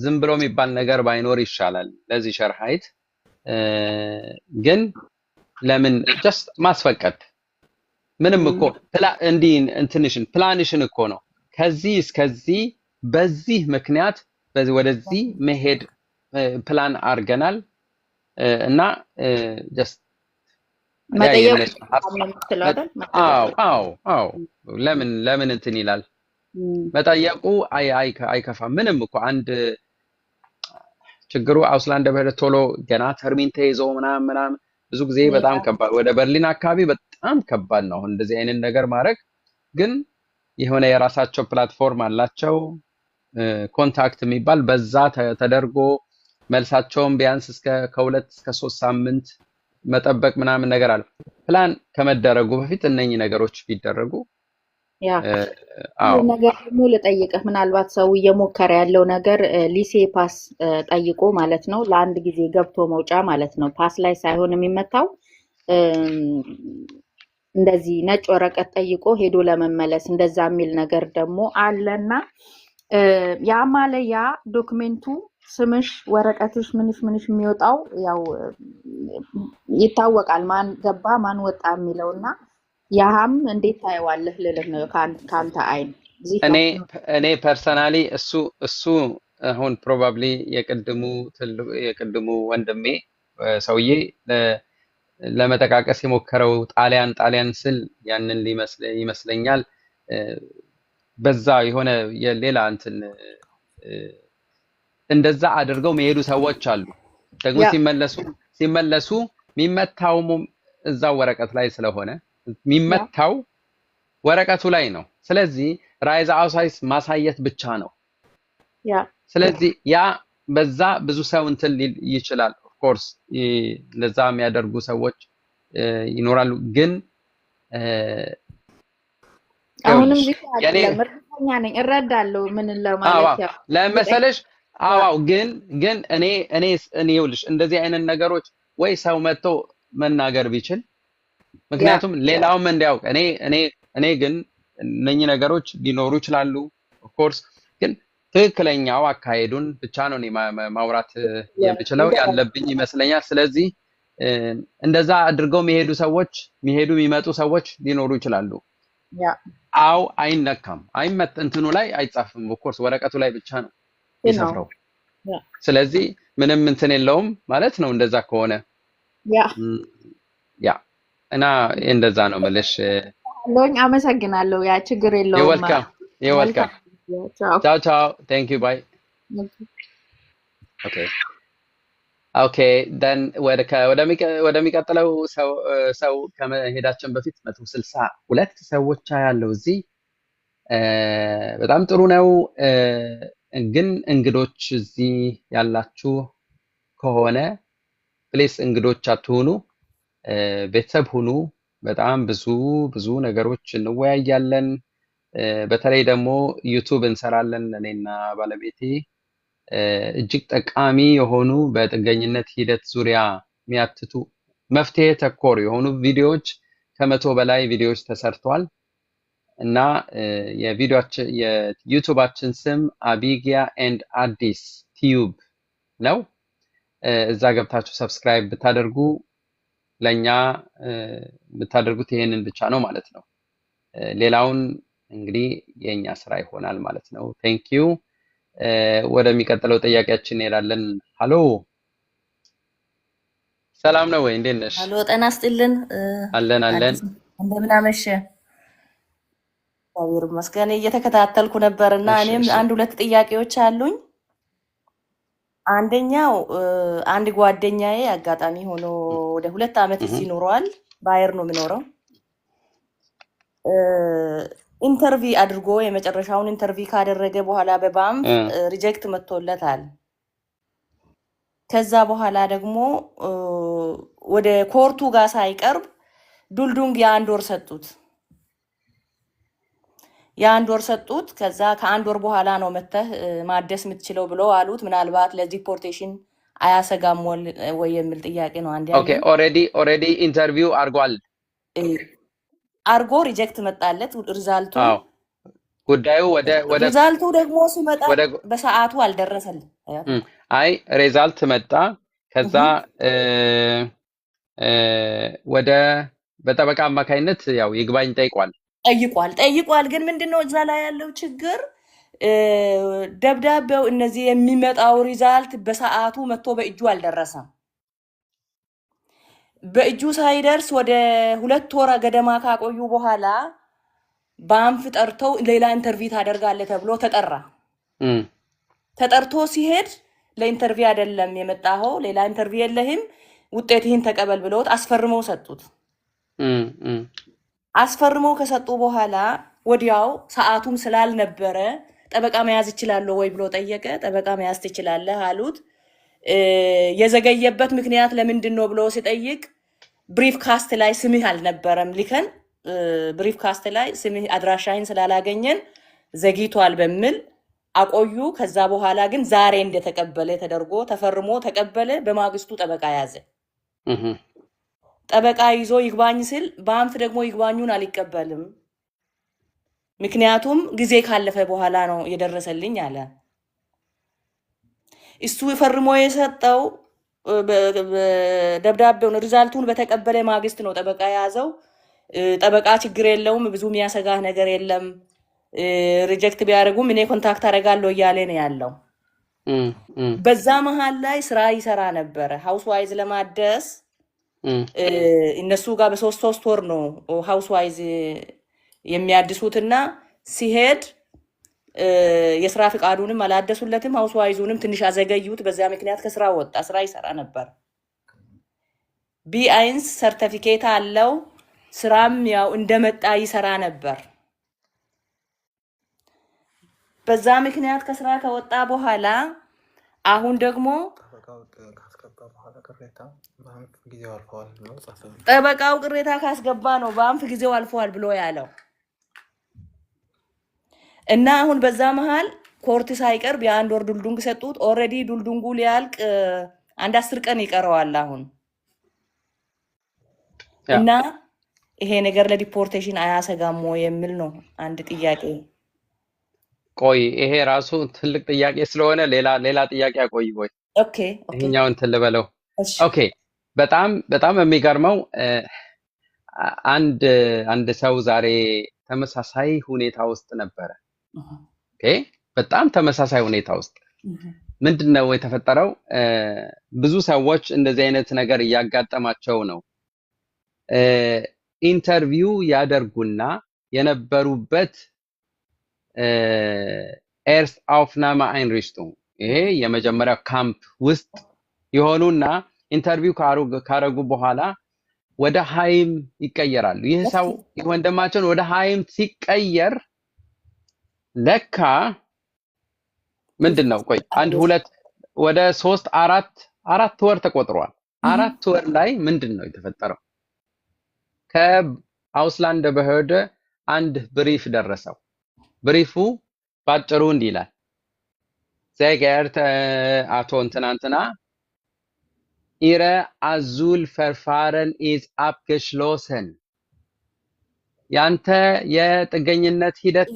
ዝም ብሎ የሚባል ነገር ባይኖር ይሻላል ለዚህ ሸርሃይት ግን ለምን just ማስፈቀድ ምንም እኮ እንዲህ እንትንሽን ፕላንሽን እኮ ነው ከዚህ እስከዚህ በዚህ ምክንያት ወደዚህ መሄድ ፕላን አርገናል እና just አዎ ለምን እንትን ይላል መጠየቁ አይከፋ ምንም እኮ አንድ ችግሩ አውስላንድ በቶሎ ገና ተርሚን ተይዞ ምናምን ብዙ ጊዜ በጣም ከባድ ወደ በርሊን አካባቢ በጣም ከባድ ነው እንደዚህ አይነት ነገር ማድረግ ግን የሆነ የራሳቸው ፕላትፎርም አላቸው ኮንታክት የሚባል በዛ ተደርጎ መልሳቸውን ቢያንስ እስከ ከ2 እስከ 3 ሳምንት መጠበቅ ምናምን ነገር አለ ፕላን ከመደረጉ በፊት እነኚህ ነገሮች ቢደረጉ ነገር ደግሞ ልጠይቅህ ምናልባት ሰው እየሞከረ ያለው ነገር ሊሴ ፓስ ጠይቆ ማለት ነው ለአንድ ጊዜ ገብቶ መውጫ ማለት ነው ፓስ ላይ ሳይሆን የሚመታው እንደዚህ ነጭ ወረቀት ጠይቆ ሄዶ ለመመለስ እንደዛ የሚል ነገር ደግሞ አለና ያ ማለያ ዶክመንቱ ስምሽ ወረቀትሽ ምንሽ የሚወጣው ያው ይታወቃል ማን ገባ ማን ወጣ የሚለውና ያም እንዴት ታይዋለህ ልልህ ነው ካንተ አይን እኔ ፐርሰናሊ እሱ አሁን ፕሮባብሊ የቅድሙ ወንድሜ ሰውዬ ለመጠቃቀስ የሞከረው ጣሊያን ስል ያንን ይመስለኛል በዛ የሆነ የሌላ እንትን እንደዛ አድርገው መሄዱ ሰዎች አሉ ደግሞ ሲመለሱ የሚመታው እዛው ወረቀት ላይ ስለሆነ የሚመታው ወረቀቱ ላይ ነው ስለዚህ ራይዝ አውሳይስ ማሳየት ብቻ ነው ስለዚህ ያ በዛ ብዙ ሰው እንትን ይችላል ኦፍ ኮርስ ለዛ የሚያደርጉ ሰዎች ይኖራሉ ግን አሁንም ለምርኛ ነኝ እረዳለሁ ምን ለማለት ያው ለመሰለሽ ግን እኔ ይኸውልሽ እንደዚህ አይነት ነገሮች ወይ ሰው መጥቶ መናገር ቢችል ምክንያቱም ሌላውም እንዲያውቅ እኔ ግን እነኚህ ነገሮች ሊኖሩ ይችላሉ ኦፍ ኮርስ ግን ትክክለኛው አካሄዱን ብቻ ነው ማውራት የምችለው ያለብኝ ይመስለኛል ስለዚህ እንደዛ አድርገው የሚመጡ ሰዎች ሊኖሩ ይችላሉ አይነካም እንትኑ ላይ አይጻፍም ኦፍ ኮርስ ወረቀቱ ላይ ብቻ ነው ይሰፍረው ስለዚህ ምንም እንትን የለውም ማለት ነው እንደዛ ከሆነ እና እንደዛ ነው መልሽ አመሰግናለሁ ያ ችግር የለውም welcome ciao thank you bye okay then ወደሚቀጥለው ሰው ከመሄዳችን በፊት 162 ሰዎች ያለው እዚህ በጣም ጥሩ ነው ግን እንግዶች እዚህ ያላችሁ ከሆነ ፕሌስ እንግዶች አትሁኑ ቤተሰብ ሁኑ በጣም ብዙ ነገሮች እንወያያለን በተለይ ደግሞ ዩቲዩብ እንሰራለን እኔና ባለቤቴ እጅግ ጠቃሚ የሆኑ በጥገኝነት ሂደት ዙሪያ የሚያትቱ መፍትሄ ተኮር የሆኑ ቪዲዮዎች ከ100 በላይ ቪዲዮዎች ተሰርተዋል እና የዩቲዩባችን ስም አቢጊያ ኤንድ አዲስ ቲዩብ ነው እዛ ገብታችሁ ሰብስክራይብ ብታደርጉ ለኛ ብታደርጉት ይሄንን ብቻ ነው ማለት ነው ሌላውን እንግዲህ የኛ ስራ ይሆናል ማለት ነው ቴንክ ዩ ወደሚቀጥለው ጥያቄያችን እንሄዳለን ሃሎ ሰላም ነው ወይ እንዴት ነሽ ሃሎ ጤና ይስጥልን አለን እንደምን አመሸ እግዚአብሔር ይመስገን እየተከታተልኩ ነበርና እኔም አንድ ሁለት ጥያቄዎች አሉኝ አንደኛው አንድ ጓደኛዬ አጋጣሚ ሆኖ ወደ 2 አመት እዚህ ኖሯል ባየር ነው የሚኖረው ኢንተርቪው አድርጎ የመጨረሻውን ኢንተርቪው ካደረገ በኋላ በባም ሪጀክት መጥቶለታል ከዛ በኋላ ደግሞ ወደ ኮርቱ ጋር ሳይቀርብ ዱልዱንግ የአንድ ወር ሰጡት ከዛ ከአንድ ወር በኋላ ነው መተህ ማደስ የምትችለው ብሎ አሉት ምናልባት ለዲፖርቴሽን አያሰጋም ወይ የሚል ጥያቄ ነው አንዴ ኦኬ ኦሬዲ ኢንተርቪው አርጎ ሪጀክት መጣለት ሪዛልቱ ጉዳዩ ወደ ሪዛልቱ ደግሞ ሲመጣ ወደ በሰዓቱ አልደረሰልም። አይ ሪዛልት መጣ። ከዛ ወደ በጠበቃ አማካይነት ያው ይግባኝ ጠይቋል። ግን ምንድነው እዛ ላይ ያለው ችግር ደብዳቤው እነዚህ የሚመጣው ሪዛልት በሰዓቱ መጥቶ በእጁ አልደረሰም። በእጁ ሳይደርስ ወደ 2 ወር ገደማ ካቆዩ በኋላ ባንፍ ጠርተው ሌላ ኢንተርቪው ታደርጋለህ ተብሎ ተጠራ። ተጠርቶ ሲሄድ ለኢንተርቪው አይደለም የመጣኸው፣ ሌላ ኢንተርቪው የለህም፣ ውጤትህን ተቀበል ብለውት አስፈርመው ሰጡት። አስፈርመው ከሰጡ በኋላ ወዲያው ሰዓቱም ስላልነበረ ጠበቃ መያዝ ይችላል ወይ ብሎ ጠየቀ። ጠበቃ መያዝ ትችላለህ አሉት። የዘገየበት ምክንያት ለምንድን ነው ብሎ ሲጠይቅ ብሪፍ ካስት ላይ ስምህ አልነበረም ልከን ብሪፍ ካስት ላይ ስምህ አድራሻህን ስላላገኘን ዘግይቷል በሚል አቆዩ። ከዛ በኋላ ግን ዛሬ እንደተቀበለ ተደርጎ ተፈርሞ ተቀበለ። በማግስቱ ጠበቃ ያዘ። ጠበቃ ይዞ ይግባኝ ሲል ባንፍ ደግሞ ይግባኙን አልቀበልም፣ ምክንያቱም ጊዜ ካለፈ በኋላ ነው የደረሰልኝ አለ። እሱ ፈርሞ የሰጠው ደብዳቤውን ሪዛልቱን በተቀበለ ማግስት ነው ጠበቃ ያዘው። ጠበቃ ችግር የለውም ብዙ የሚያሰጋህ ነገር የለም ሪጀክት ቢያደርጉም እኔ ኮንታክት አደርጋለሁ እያለ ነው ያለው። በዛ መሃል ላይ ስራ ይሰራ ነበረ ሃውስ ዋይዝ ለማደስ እነሱ ጋር በ3 ወር ነው ሃውስ ዋይዝ የሚያድሱትና ሲሄድ የስራ ፍቃዱንም አላደሱለትም። ሃውስ ዋይዙንም ትንሽ አዘገዩት። በዛ ምክንያት ከስራ ወጣ። ስራ ይሰራ ነበር። ቢ1 ሰርቲፊኬት አለው። ስራም ያው እንደመጣ ይሰራ ነበር። በዛ ምክንያት ከስራ ከወጣ በኋላ አሁን ደግሞ ጠበቃው ቅሬታ ካስገባ ነው ባንፍ ጊዜው አልፏል ብሎ ያለው እና አሁን በዛ መሃል ኮርት ሳይቀርብ የ1 ወር ዱልዱንግ ሰጡት። ኦልሬዲ ዱልዱንጉ ሊያልቅ 10 ቀን ይቀረዋል አሁን እና ይሄ ነገር ለዲፖርቴሽን አያሰጋም ወይ የሚል ነው አንድ ጥያቄ። ቆይ ይሄ ራሱ ትልቅ ጥያቄ ስለሆነ ሌላ ጥያቄ አቆይ። ቆይ ኦኬ ይሄኛውን ትልበለው። ኦኬ በጣም የሚገርመው አንድ ሰው ዛሬ ተመሳሳይ ሁኔታ ውስጥ ነበረ። ኦኬ በጣም ተመሳሳይ ሁኔታ ውስጥ ምንድነው የተፈጠረው? ብዙ ሰዎች እንደዚህ አይነት ነገር እያጋጠማቸው ነው። ኢንተርቪው ያደርጉና የነበሩበት ኤርስት አውፍናማ አይንሪችቱንግ ይሄ የመጀመሪያው ካምፕ ውስጥ የሆኑና ኢንተርቪው ካረጉ በኋላ ወደ ሃይም ይቀየራሉ። ይህ ሰው ወንድማችን ወደ ሃይም ሲቀየር ለካ ምንድነው ቆይ 1 2 ወደ 3 4 ወር ተቆጥሯል። 4 ወር ላይ ምንድነው የተፈጠረው? ከአውስላንድ በህደ አንድ ብሪፍ ደረሰው። ብሪፉ ባጭሩ እንዲህ ይላል። ዘገርተ አቶ እንትና ኢረ አዙል ፈርፋረን ኢዝ አብገሽሎሰን ያንተ የጥገኝነት ሂደት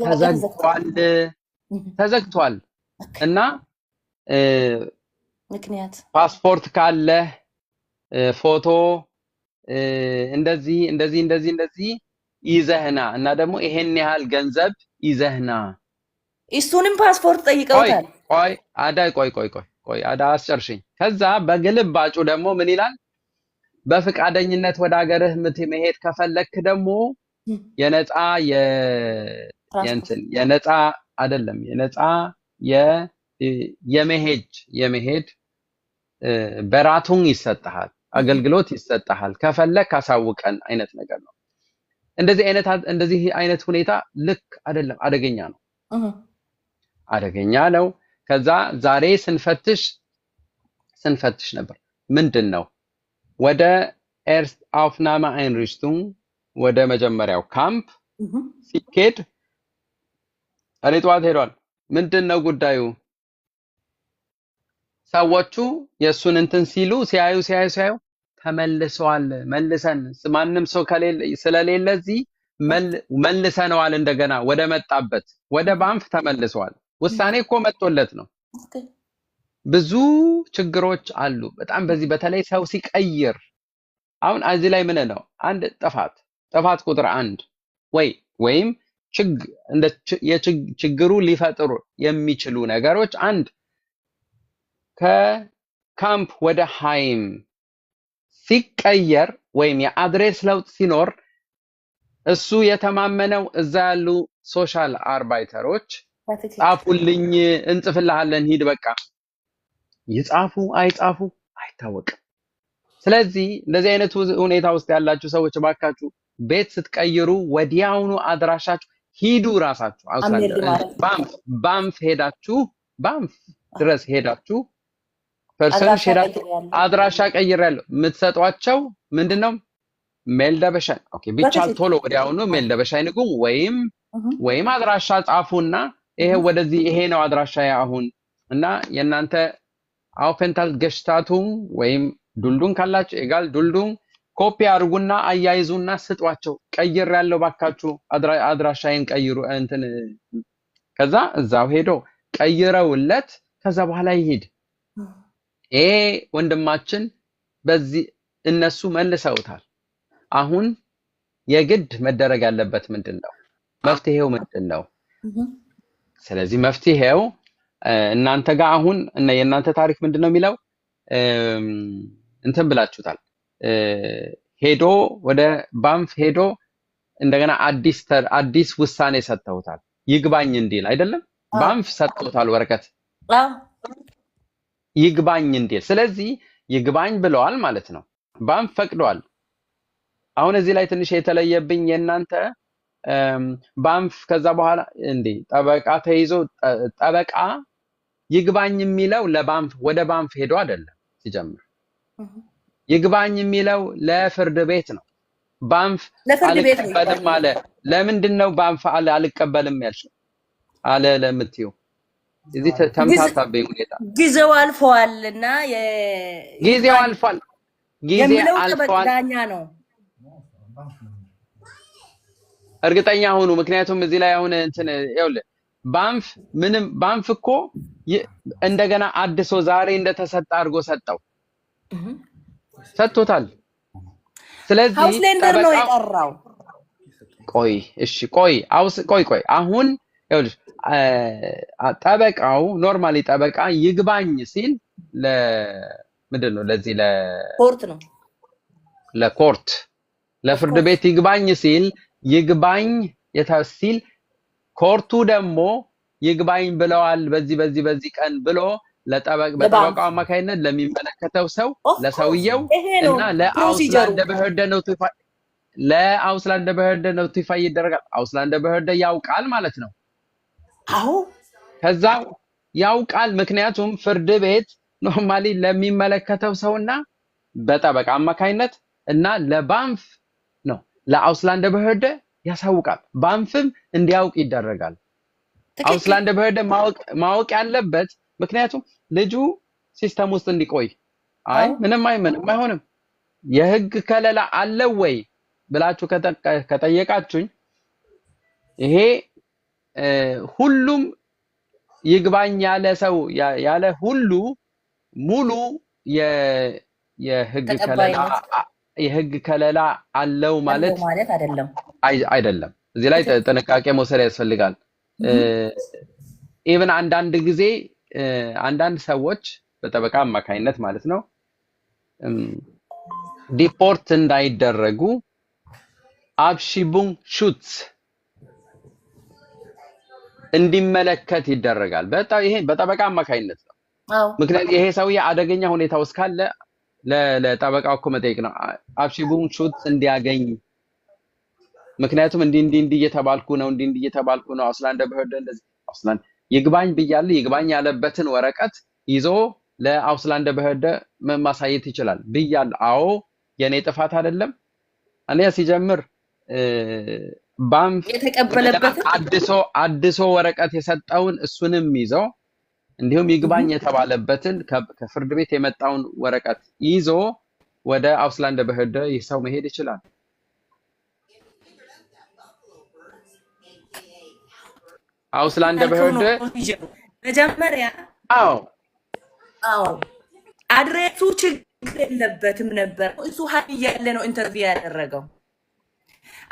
ተዘግቷል እና ምክንያት ፓስፖርት ካለ ፎቶ እንደዚህ ይዘህና እና ደግሞ ይሄን ያህል ገንዘብ ይዘህና እሱንም ፓስፖርት ጠይቀውታል። ቆይ አዳ አስጨርሽኝ። ከዛ በግልባጩ ደግሞ ምን ይላል? በፍቃደኝነት ወደ ሀገርህ መሄድ ከፈለክ ደግሞ የነፃ የነፃ አይደለም የነፃ የመሄድ በራቱን ይሰጣል፣ አገልግሎት ይሰጣል፣ ከፈለክ አሳውቀን አይነት ነገር ነው። እንደዚህ አይነት ሁኔታ ልክ አይደለም፣ አደገኛ ነው። ከዛ ዛሬ ስንፈትሽ ነበር። ምንድነው ወደ ኤርስት አውፍናማ አይንሪችቱንግ ወደ መጀመሪያው ካምፕ ሲኬድ እኔ ጠዋት ሄዷል። ምንድነው ጉዳዩ? ሰዎቹ የሱን እንትን ሲሉ ሲያዩ ተመልሰዋል። መልሰን ማንም ሰው ስለሌለ እዚህ መልሰነዋል እንደገና ወደ መጣበት ወደ ባንፍ ተመልሷል። ውሳኔ እኮ መጥቶለት ነው። ብዙ ችግሮች አሉ በጣም በዚህ በተለይ ሰው ሲቀይር አሁን እዚህ ላይ ምን ነው አንድ ጥፋት ቁጥር 1 ወይም ችግሩ ሊፈጥሩ የሚችሉ ነገሮች አንድ ከካምፕ ወደ ሃይም ሲቀየር ወይም የአድሬስ ለውጥ ሲኖር እሱ የተማመነው እዛ ያሉ ሶሻል አርባይተሮች ጻፉልኝ እንጽፍልሃለን ሂድ በቃ ይጻፉ አይጻፉ አይታወቅም። ስለዚህ እንደዚህ አይነት ሁኔታ ውስጥ ያላችሁ ሰዎች ባካችሁ ቤት ስትቀይሩ ወዲያውኑ አድራሻችሁ ሂዱ ራሳችሁ ባንፍ ሄዳችሁ ባንፍ ድረስ ሄዳችሁ ፐርሰን ሄዳችሁ አድራሻ ቀይራለሁ የምትሰጧቸው ምንድነው ሜል ደበሻይ ኦኬ ቢቻል ቶሎ ወዲያውኑ ሜል ደበሻይ ንጉ ወይም አድራሻ ጻፉና ይሄ ወደዚህ ይሄ ነው አድራሻ አሁን እና የናንተ አውፈንታል ገሽታቱም ወይም ዱልዱን ካላችሁ ኤጋል ዱልዱን ኮፒ አድርጉና አያይዙና ስጧቸው ቀይራለሁ ባካችሁ አድራሻዬን ቀይሩ እንትን ከዛ እዛው ሄዶ ቀይረውለት ከዛ በኋላ ይሄድ ወንድማችን በዚህ እነሱ መልሰውታል። አሁን የግድ መደረግ ያለበት ምንድነው? መፍትሄው ምንድነው? ስለዚህ መፍትሄው እናንተ ጋር አሁን የእናንተ ታሪክ ምንድነው የሚለው እንትን ብላችሁታል ሄዶ ወደ ባንፍ ሄዶ እንደገና አዲስ ውሳኔ ሰጥተውታል ይግባኝ እንዲል አይደለም ባንፍ ሰጥተውታል ወረቀት ይግባኝ እንዲል ስለዚህ ይግባኝ ብለዋል ማለት ነው ባንፍ ፈቅዷል አሁን እዚህ ላይ ትንሽ የተለየብኝ የእናንተ ባንፍ ከዛ በኋላ እንዴ ጠበቃ ተይዞ ጠበቃ ይግባኝ የሚለው ለባንፍ ወደ ባንፍ ሄዶ አይደለም ሲጀምር ይግባኝ የሚለው ለፍርድ ቤት ነው ባንፍ አልቀበልም አለ ለምንድነው ባንፍ አልቀበልም ያልሽው አለ ለምትዩ እዚህ ተምታታበኝ ሁኔታ ጊዜው አልፏልና ጊዜው አልፏል ዳኛ ነው እርግጠኛ ሆኑ ምክንያቱም እዚህ ላይ አሁን እንትን ይኸውልህ ባንፍ እኮ እንደገና አድሶ ዛሬ እንደተሰጠ አድርጎ ሰጥቶታል ስለዚህ ሃውስሌንደር ነው የቀራው ቆይ አሁን ይኸውልህ ጠበቃው ኖርማሊ ጠበቃ ይግባኝ ሲል ምንድነው ለዚህ ለኮርት ነው ለኮርት ለፍርድ ቤት ይግባኝ ሲል ይግባኝ ሲል ኮርቱ ደግሞ ይግባኝ ብለዋል በዚህ ቀን ብሎ በጠበቃው አማካይነት ለሚመለከተው ሰው ለሰውየው እና ለአውስላንድ በህርደ ኖቲፋይ ይደረጋል አውስላንድ በህርደ ያውቃል ማለት ነው አዎ ከዛ ያውቃል ምክንያቱም ፍርድ ቤት ኖርማሊ ለሚመለከተው ሰውና በጠበቃ አማካይነት እና ለባንፍ ነው ለአውስላንድ በህርደ ያሳውቃል ባንፍም እንዲያውቅ ይደረጋል አውስላንድ በህርደ ማወቅ ያለበት ምክንያቱም ልጁ ሲስተም ውስጥ እንዲቆይ ምንም አይሆንም የህግ ከለላ አለ ወይ ብላችሁ ከጠየቃችሁኝ ይሄ ሁሉም ይግባኝ ያለ ሰው ያለ ሁሉ ሙሉ የህግ ከለላ አለው ማለት አይደለም እዚህ ላይ ጥንቃቄ መውሰድ ያስፈልጋል ኢቭን አንዳንድ ጊዜ አንዳንድ ሰዎች በጠበቃ አማካይነት ማለት ነው ዲፖርት እንዳይደረጉ አብሺቡን ሹት እንዲመለከት ይደረጋል ይሄ በጠበቃ አማካይነት ነው ምክንያቱም ይሄ ሰውዬ አደገኛ ሁኔታ ውስጥ ካለ ለጠበቃው እኮ መጠየቅ ነው አብሺቡን ሹት እንዲያገኝ ምክንያቱም እንዲህ እየተባልኩ ነው አውስላንድ በህርደ እንደዚህ አውስላንድ ይግባኝ ብያለሁ ይግባኝ ያለበትን ወረቀት ይዞ ለአውስላንድ በህርደ ማሳየት ይችላል ብያለሁ አዎ የኔ ጥፋት አይደለም እኔ ሲጀምር ባንፍ የተቀበለበት አድሶ ወረቀት የሰጠውን እሱንም ይዞ እንዲሁም ይግባኝ የተባለበትን ከፍርድ ቤት የመጣውን ወረቀት ይዞ ወደ አውስላንድ በህርደ ይሰው መሄድ ይችላል አውስላንድ ያልከው ነው በህወደ ፕሮሲጀሩ መጀመሪያ። አዎ አዎ አድሬሱ ችግር የለበትም ነበር። እሱ ሀይ እያለ ነው ኢንተርቪው ያደረገው።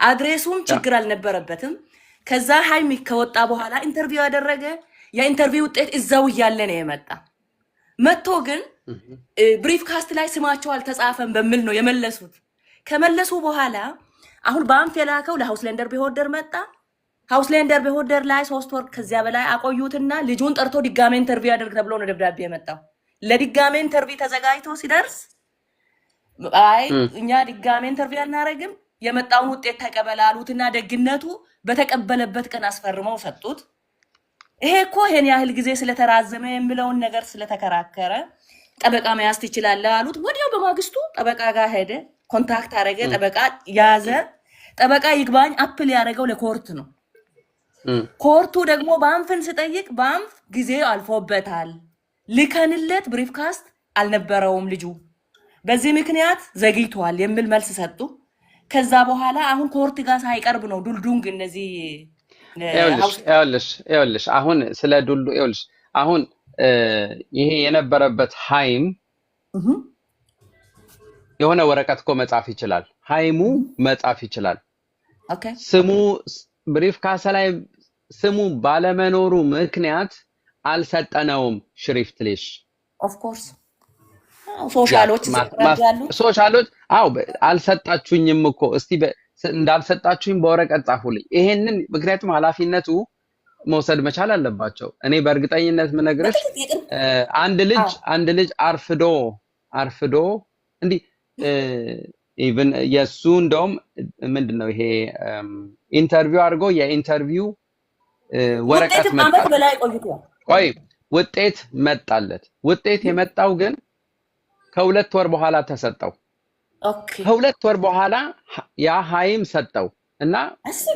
አድሬሱም ያ ችግር አልነበረበትም። ከዛ ሀይሚ ከወጣ በኋላ ኢንተርቪው ያደረገ። የኢንተርቪው ውጤት እዛው እያለ ነው የመጣ። መጥቶ ግን ብሪፍ ካስት ላይ ስማቸው አልተጻፈም በሚል ነው የመለሱት። ከመለሱ በኋላ አሁን በአንፍ የላከው ለሃውስላንደር ቢሆደር መጣ። ሃውስላንደር ቢሆደር ላይ 3 ወር ከዚያ በላይ አቆዩትና ልጁን ጠርቶ ድጋሜ ኢንተርቪው ያደርግ ተብሎ ነው ደብዳቤ የመጣው። ለድጋሜ ኢንተርቪው ተዘጋጅቶ ሲደርስ አይ እኛ ድጋሜ ኢንተርቪው አናረግም የመጣውን ውጤት ተቀበል አሉትና ደግነቱ በተቀበለበት ቀን አስፈርመው ሰጡት። ይሄ እኮ ይሄን ያህል ጊዜ ስለተራዘመ የሚለውን ነገር ስለተከራከረ ጠበቃ መያዝ ትችላለህ አሉት። ወዲያው በማግስቱ ጠበቃ ጋር ሄደ፣ ኮንታክት አደረገ፣ ጠበቃ ያዘ። ጠበቃ ይግባኝ አፕል ያደረገው ለኮርት ነው። ኮርቱ ደግሞ ባንፍን ስጠይቅ ባንፍ ጊዜ አልፎበታል፣ ልከንለት ብሪፍካስት አልነበረውም ልጁ፣ በዚህ ምክንያት ዘግይቷል የሚል መልስ ሰጡ። ከዛ በኋላ አሁን ኮርት ጋር ሳይቀርብ ነው ዱልዱንግ እነዚህ ይኸውልሽ አሁን ስለ ዱሉ ይኸውልሽ አሁን ይሄ የነበረበት ሃይም የሆነ ወረቀት እኮ መጻፍ ይችላል። ሃይሙ መጻፍ ይችላል። ኦኬ ስሙ ብሪፍ ካሳ ላይ ስሙ ባለመኖሩ ምክንያት አልሰጠነውም። ሽሪፍትሊሽ ኦፍ ኮርስ ሶሻሎች ያሉ ሶሻሎች አልሰጣችሁኝም እኮ እስቲ እንዳልሰጣችሁኝ በወረቀት ጻፉልኝ። ይሄንን ምክንያቱም ኃላፊነቱ መውሰድ መቻል አለባቸው። እኔ በእርግጠኝነት ምነግርሽ አንድ ልጅ አርፍዶ እንዲህ ኢቭን የሱ እንደውም ምንድነው ይሄ ኢንተርቪው አድርጎ የኢንተርቪው ወረቀት ውጤት መጣለት። ውጤት የመጣው ግን ከ2 ወር በኋላ ተሰጠው። ከ2 ወር በኋላ ያ ሃይም ሰጠው እና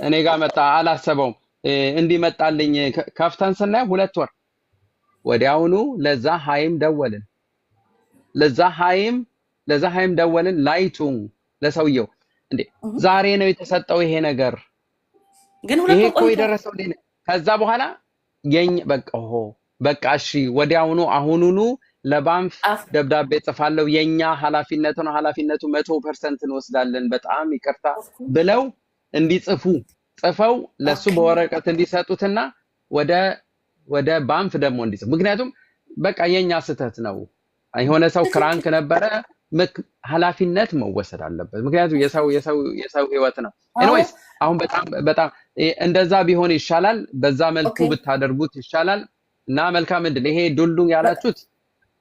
እኔ ጋር መጣ። አላሰበውም እንዲመጣልኝ ከፍተን ስናየው 2 ወር ወዲያውኑ ለዛ ሃይም ደወልን። ላይቱ ለሰውየው እንዴ ዛሬ ነው የተሰጠው ይሄ ነገር ግን ይሄ እኮ የደረሰው ከዛ በኋላ በቃ እሺ ወዲያውኑ አሁኑኑ ለባንፍ ደብዳቤ ጽፋለሁ፣ የኛ ኃላፊነቱ 100% እንወስዳለን፣ በጣም ይቅርታ ብለው ጽፈው ለሱ በወረቀት እንዲሰጡትና ወደ ባንፍ ደግሞ እንዲጽፉ። ምክንያቱም በቃ የኛ ስህተት ነው፣ የሆነ ሰው ክራንክ ነበረ፣ ኃላፊነት መወሰድ አለበት። ምክንያቱም የሰው ህይወት ነው። ኤኒዌይስ አሁን በጣም እንደዛ ቢሆን ይሻላል፣ በዛ መልኩ ብታደርጉት ይሻላል። እና መልካም ምንድን ይሄ ዱልዱን ያላችሁት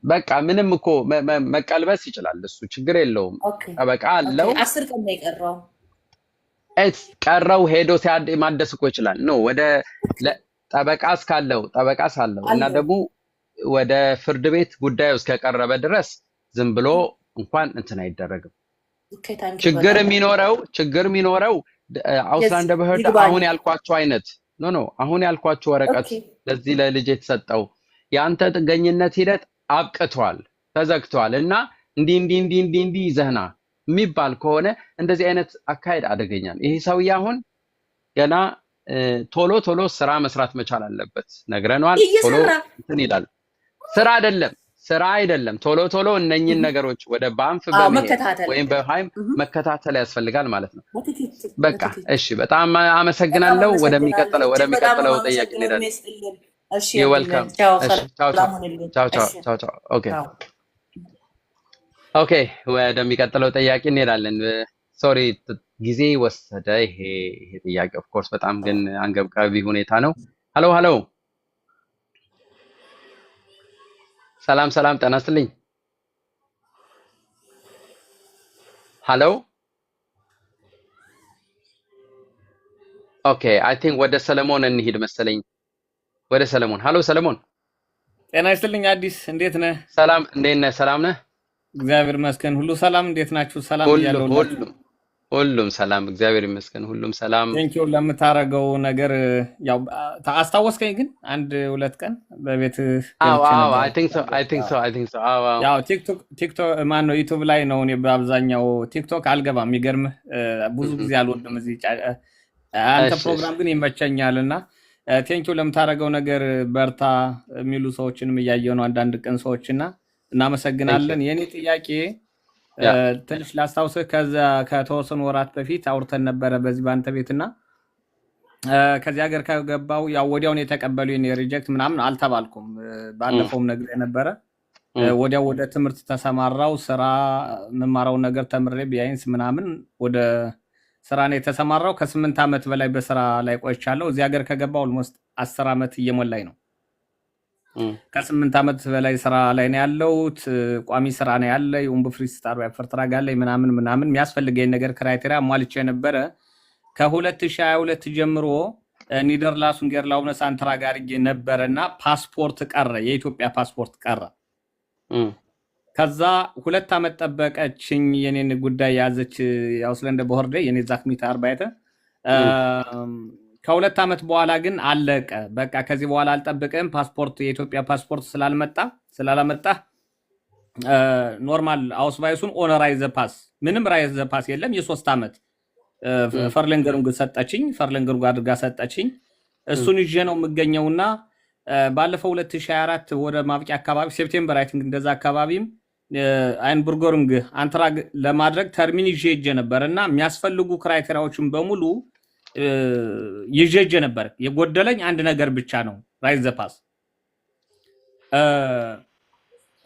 በቃ ምንም እኮ መቀልበስ ይችላል፣ እሱ ችግር የለውም። ጠበቃ አለው። 10 ቀን ነው የቀረው። ቀረው ሄዶ ማደስ እኮ ይችላል። ወደ ጠበቃ ሳለው እና ደግሞ ወደ ፍርድ ቤት ጉዳዩ እስከቀረበ ድረስ ዝም ብሎ እንኳን እንትን አይደረግም። ችግር የሚኖረው አውስላንድ በህርድ አሁን ያልኳቸው አይነት አሁን ያልኳቸው ወረቀት ለዚህ ለልጅ የተሰጠው የአንተ ጥገኝነት ሂደት አብቅቷል፣ ተዘግቷል እና እንዲህ ይዘህና የሚባል ከሆነ እንደዚህ አይነት አካሄድ አደገኛ ነው። ይሄ ሰውዬ አሁን ገና ቶሎ ስራ መስራት መቻል አለበት። ነግረነዋል። ቶሎ እንትን ይላል። ስራ አይደለም ቶሎ እነኚህን ነገሮች ወደ ባንፍ በመሄድ ወይም በሃይም መከታተል ያስፈልጋል ማለት ነው። በቃ እሺ፣ በጣም አመሰግናለሁ። ወደሚቀጥለው ጥያቄ እንሄዳለን። እሺ ዌልካም። ቻው። ኦኬ ወደሚቀጥለው ጥያቄ እንሄዳለን። ሶሪ ጊዜ ወሰደ ይሄ ጥያቄ። ኦፍ ኮርስ በጣም ግን አንገብጋቢ ሁኔታ ነው። ሄሎ ሰላም ጤና ይስጥልኝ። ሄሎ ኦኬ አይ ቲንክ ወደ ሰለሞን እንሂድ መሰለኝ። ወደ ሰለሞን። ሄሎ ሰለሞን ጤና ይስጥልኝ። አዲስ እንዴት ነህ? ሰላም እንዴት ነህ? ሰላም ነህ? እግዚአብሔር ይመስገን። ሁሉ ሰላም። እንዴት ናችሁ? ሰላም ይያለው። ሁሉም ሰላም እግዚአብሔር ይመስገን። ሁሉም ሰላም። ቴንኪው ለምታረገው ነገር። ያው አስታወስከኝ ግን 1-2 ቀን በቤት አይ ቲንክ ሶ ያው ቲክቶክ ማን ነው ዩቲዩብ ላይ ነው። እኔ በአብዛኛው ቲክቶክ አልገባም። የሚገርምህ ብዙ ጊዜ አልወድም እዚህ አንተ ፕሮግራም ግን ይመቸኛልና ቴንኪው ለምታደርገው ነገር በርታ የሚሉ ሰዎችንም እያየሁ ነው አንዳንድ ቀን ሰዎችና እናመሰግናለን። የኔ ጥያቄ ትንሽ ላስታውስህ ከዛ ከተወሰኑ ወራት በፊት አውርተን ነበረ በዚህ ባንተ ቤትና ከዚህ ሀገር ከገባው ያው ወዲያው ነው የተቀበሉኝ ሪጀክት ምናምን አልተባልኩም ባለፈውም ነገር ነበረ ወዲያው ወደ ትምህርት ተሰማራው ስራ መማራው ነገር ተምሬ ቢያንስ ምናምን ወደ ስራ ነው የተሰማራው ከ8 አመት በላይ በስራ ላይ ቆይቻለሁ እዚህ ሀገር ከገባው ኦልሞስት 10 አመት እየሞላኝ ነው ከ8 አመት በላይ ስራ ላይ ነው ያለውት ቋሚ ስራ ነው ያለኝ ኡምብፍሪ ስታር በፈርትራ ጋር ላይ ምናምን የሚያስፈልገኝ ነገር ክራይቴሪያ ሟልቼ ነበረ ከ2022 ጀምሮ ኒደርላንድስ ገርላውነስ አንትራ ጋር ነበርና ፓስፖርት ቀረ የኢትዮጵያ ፓስፖርት ቀረ ከዛ 2 አመት ጠበቀችኝ የኔን ጉዳይ ያዘች ያውስለንደ ቦርዴ የኔ ዛክሚታ አርባይተ ከ2 አመት በኋላ ግን አለቀ በቃ ከዚህ በኋላ አልጠብቀም ፓስፖርት የኢትዮጵያ ፓስፖርት ስላላመጣ ኖርማል አውስቫይሱን ኦነራይዘ ፓስ ምንም ራይዘ ፓስ የለም የ3 አመት ፈርለንገሩን ሰጣችኝ ፈርለንገሩ አድርጋ ሰጣችኝ እሱን ይዤ ነው የምገኘውና ባለፈው 2024 ወደ ማብቂያ አካባቢ ሴፕቴምበር አይ ቲንክ እንደዛ አካባቢም አይንቡርጎርንግ አንትራግ ለማድረግ ተርሚን ይዤ ነበርና የሚያስፈልጉ ክራይቴሪያዎችን በሙሉ ይዤ ነበር የጎደለኝ አንድ ነገር ብቻ ነው ራይዝ ዘ ፓስ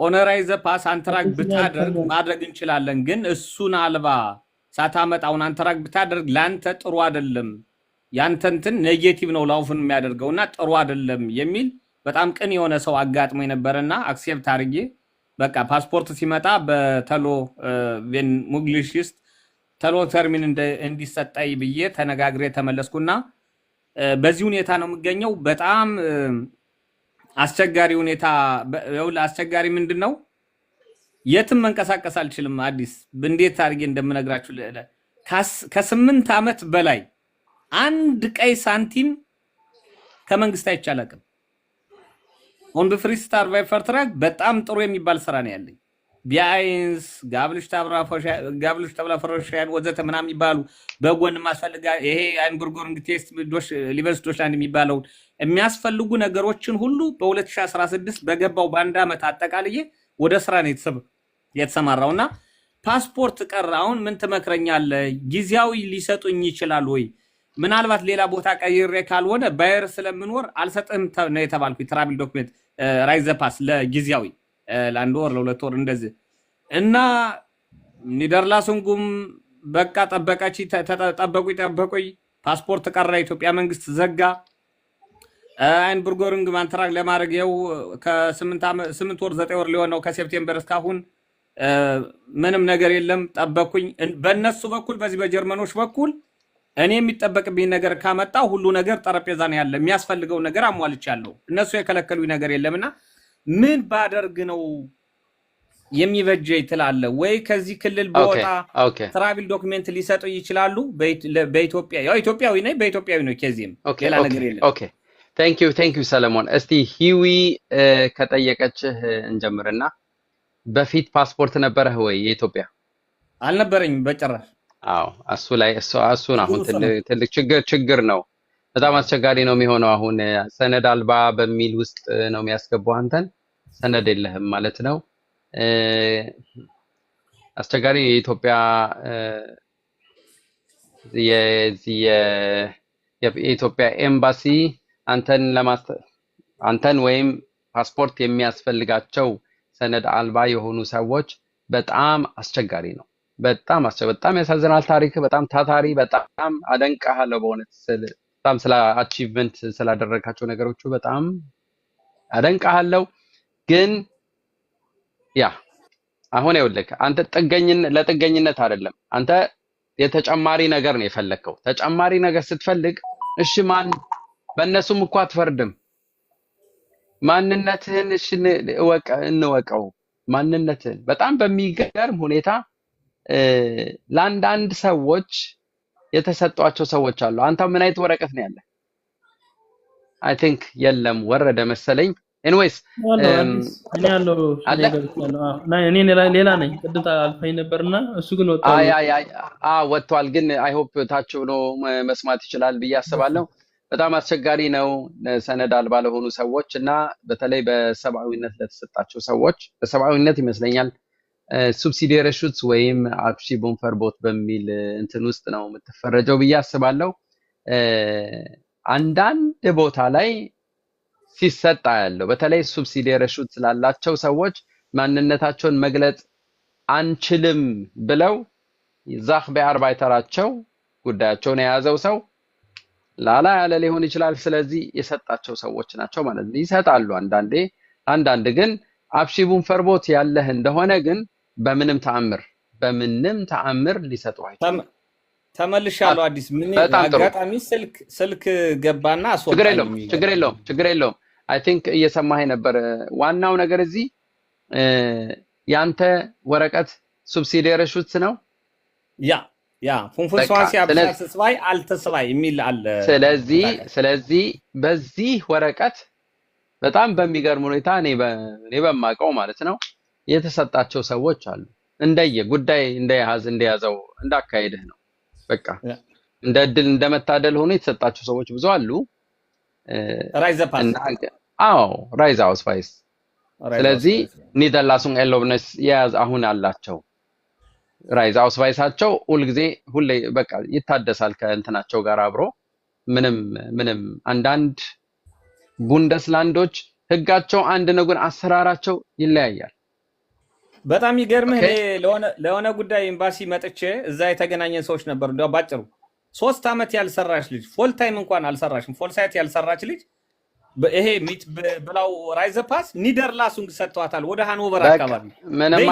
ኦነራይዝ ዘ ፓስ አንትራግ ብታደርግ ማድረግ እንችላለን ግን እሱን አልባ ሳታመጣውን አንትራግ ብታደርግ ላንተ ጥሩ አይደለም ያንተንትን ኔጌቲቭ ነው ላውፍን የሚያደርገውና ጥሩ አይደለም የሚል በጣም ቅን የሆነ ሰው አጋጥሞኝ ነበርና አክሴፕት አድርጌ በቃ ፓስፖርት ሲመጣ በተሎ ቬን ሙግሊሽስት ተሎ ተርሚን እንዲሰጣይ ብዬ ተነጋግሬ ተመለስኩና በዚህ ሁኔታ ነው የምገኘው በጣም አስቸጋሪ ሁኔታ ያውል አስቸጋሪ ምንድነው የትም መንቀሳቀስ አልችልም አዲስ እንዴት አድርጌ እንደምነግራችሁ ከ8 አመት በላይ አንድ ቀይ ሳንቲም ከመንግስት አይቻላልም ኦን በፍሪ ስታር በፈርትራክ በጣም ጥሩ የሚባል ስራ ነው ያለኝ ቢያንስ ጋብልሽ ተብላ ፈሮሻን ወዘተ ምናምን ይባሉ በጎን ማስፈልጋ ይሄ አይንቡርጎርንግ ቴስት ዶሽ ሊቨርስ ዶሽላንድ የሚባለው የሚያስፈልጉ ነገሮችን ሁሉ በ2016 በገባው ባንድ አመት አጠቃልዬ ወደ ስራ ነው የተሰማራውና ፓስፖርት ቀራውን ምን ትመክረኛለህ ጊዜያዊ ሊሰጡኝ ይችላል ወይ ምናልባት ሌላ ቦታ ቀይሬ ካልሆነ ባየር ስለምኖር አልሰጥም ነው የተባልኩ ትራቭል ዶክመንት ራይዝ ፓስ ለጊዜያዊ ለአንድ ወር ለሁለት ወር እንደዚህ እና ኒደርላንድስም በቃ ጠበቁኝ ፓስፖርት ቀራ ኢትዮጵያ መንግስት ዘጋ አይንቡርጎርንግ ማንትራግ ለማድረግ ያው ከ8 ወር 9 ወር ሊሆን ነው ከሴፕቴምበር እስካሁን ምንም ነገር የለም ጠበቁኝ በእነሱ በኩል በዚህ በጀርመኖች በኩል እኔ የሚጠበቅብኝ ነገር ካመጣው ሁሉ ነገር ጠረጴዛ ነው ያለ የሚያስፈልገው ነገር አሟልቻለሁ እነሱ የከለከሉኝ ነገር የለምና ምን ባደርግ ነው የሚበጀይ ትላለ ወይ ከዚህ ክልል ቦታ ትራቭል ዶክመንት ሊሰጡ ይችላሉ በኢትዮጵያ ያው ኢትዮጵያዊ ነኝ በኢትዮጵያዊ ነው ከዚህም ሌላ ነገር የለም ኦኬ ታንክ ዩ ሰለሞን እስቲ ሂዊ ከጠየቀችህ እንጀምርና በፊት ፓስፖርት ነበረህ ወይ የኢትዮጵያ አልነበረኝም በጭራሽ አዎ እሱ ላይ እሱ አሁን ትልቅ ችግር ነው በጣም አስቸጋሪ ነው የሚሆነው አሁን ሰነድ አልባ በሚል ውስጥ ነው የሚያስገባው አንተን ሰነድ የለህም ማለት ነው አስቸጋሪ የኢትዮጵያ የኢትዮጵያ ኤምባሲ አንተን ወይም ፓስፖርት የሚያስፈልጋቸው ሰነድ አልባ የሆኑ ሰዎች በጣም አስቸጋሪ ነው በጣም ያሳዝናል ታሪክ በጣም ታታሪ በጣም አደንቃለሁ በእውነት በጣም ስለ አቺቭመንት ስላደረጋቸው ነገሮች በጣም አደንቃለሁ ግን ያ አሁን ይኸውልህ አንተ ለጥገኝነት አይደለም አንተ የተጨማሪ ነገር ነው የፈለከው ተጨማሪ ነገር ስትፈልግ እሺ ማን በእነሱም እኮ አትፈርድም ማንነትህን እሺ እንወቀው ማንነትህን በጣም በሚገርም ሁኔታ ለአንዳንድ ሰዎች የተሰጧቸው ሰዎች አሉ አንተ ምን አይነት ወረቀት ነው ያለ አይ ቲንክ የለም ወረደ መሰለኝ ኤኒዌይስ እኔ ያለው እኔ ሌላ ነኝ ቅድም አልፈኝ ነበርና እሱ ግን ወጣው ወጥቷል ግን አይ ሆፕ ታች ብሎ መስማት ይችላል ብዬ አስባለሁ በጣም አስቸጋሪ ነው ሰነድ አልባ ለሆኑ ሰዎች እና በተለይ በሰብአዊነት ለተሰጣቸው ሰዎች በሰብአዊነት ይመስለኛል ሱብሲዲየሪ ሹትስ ወይም አብሺ ቦንፈርቦት በሚል እንትን ውስጥ ነው የምትፈረጀው ብዬ አስባለሁ። አንዳንድ ቦታ ላይ ሲሰጣ ያለው በተለይ ሱብሲዲየሪ ሹት ስላላቸው ሰዎች ማንነታቸውን መግለጽ አንችልም ብለው ዛኽ በአርባይተራቸው ጉዳያቸውን የያዘው ሰው ላላ ያለ ሊሆን ይችላል። ስለዚህ የሰጣቸው ሰዎች ናቸው ማለት ነው። ይሰጣሉ አንዳንድ ግን አብሺ ቦንፈርቦት ያለህ እንደሆነ ግን በምንም ተአምር ሊሰጡ አይችሉም። ተመልሻለሁ። አዲስ ምን አጋጣሚ ስልክ ገባና አስወጣኝ። ችግር የለውም። አይ ቲንክ እየሰማኸኝ ነበር። ዋናው ነገር እዚህ ያንተ ወረቀት ሱብሲዲየሪ ሹትስ ነው። ያ ፉንፉንሷሲ አብሳስስባይ አልተስባይ የሚል አለ። ስለዚህ በዚህ ወረቀት በጣም በሚገርም ሁኔታ እኔ በማውቀው ማለት ነው የተሰጣቸው ሰዎች አሉ። ጉዳይ እንደያዘው እንዳካሄድህ ነው። በቃ እንደ እድል እንደመታደል ሆኖ የተሰጣቸው ሰዎች ብዙ አሉ። ራይዘ ፓስ ራይዝ አውስቫይስ። ስለዚህ ኒደርላሱን ኤሎብነስ የያዝ አሁን አላቸው። ራይዝ አውስቫይሳቸው ሁሌ በቃ ይታደሳል ከእንትናቸው ጋር አብሮ ምንም አንዳንድ ቡንደስላንዶች ህጋቸው አንድ ነው፣ ግን አሰራራቸው ይለያያል። በጣም ይገርምህ። እኔ ለሆነ ጉዳይ ኤምባሲ መጥቼ እዛ የተገናኘን ሰዎች ነበር። እንደው ባጭሩ 3 ዓመት ያልሰራች ልጅ ፎል ታይም እንኳን አልሰራችም፣ ፎል ሳይት ያልሰራች ልጅ ይሄ ሚት ብላው ራይዘ ፓስ ኒደርላሱን ሰጥቷታል ወደ ሃኖቨር አካባቢ። ምንም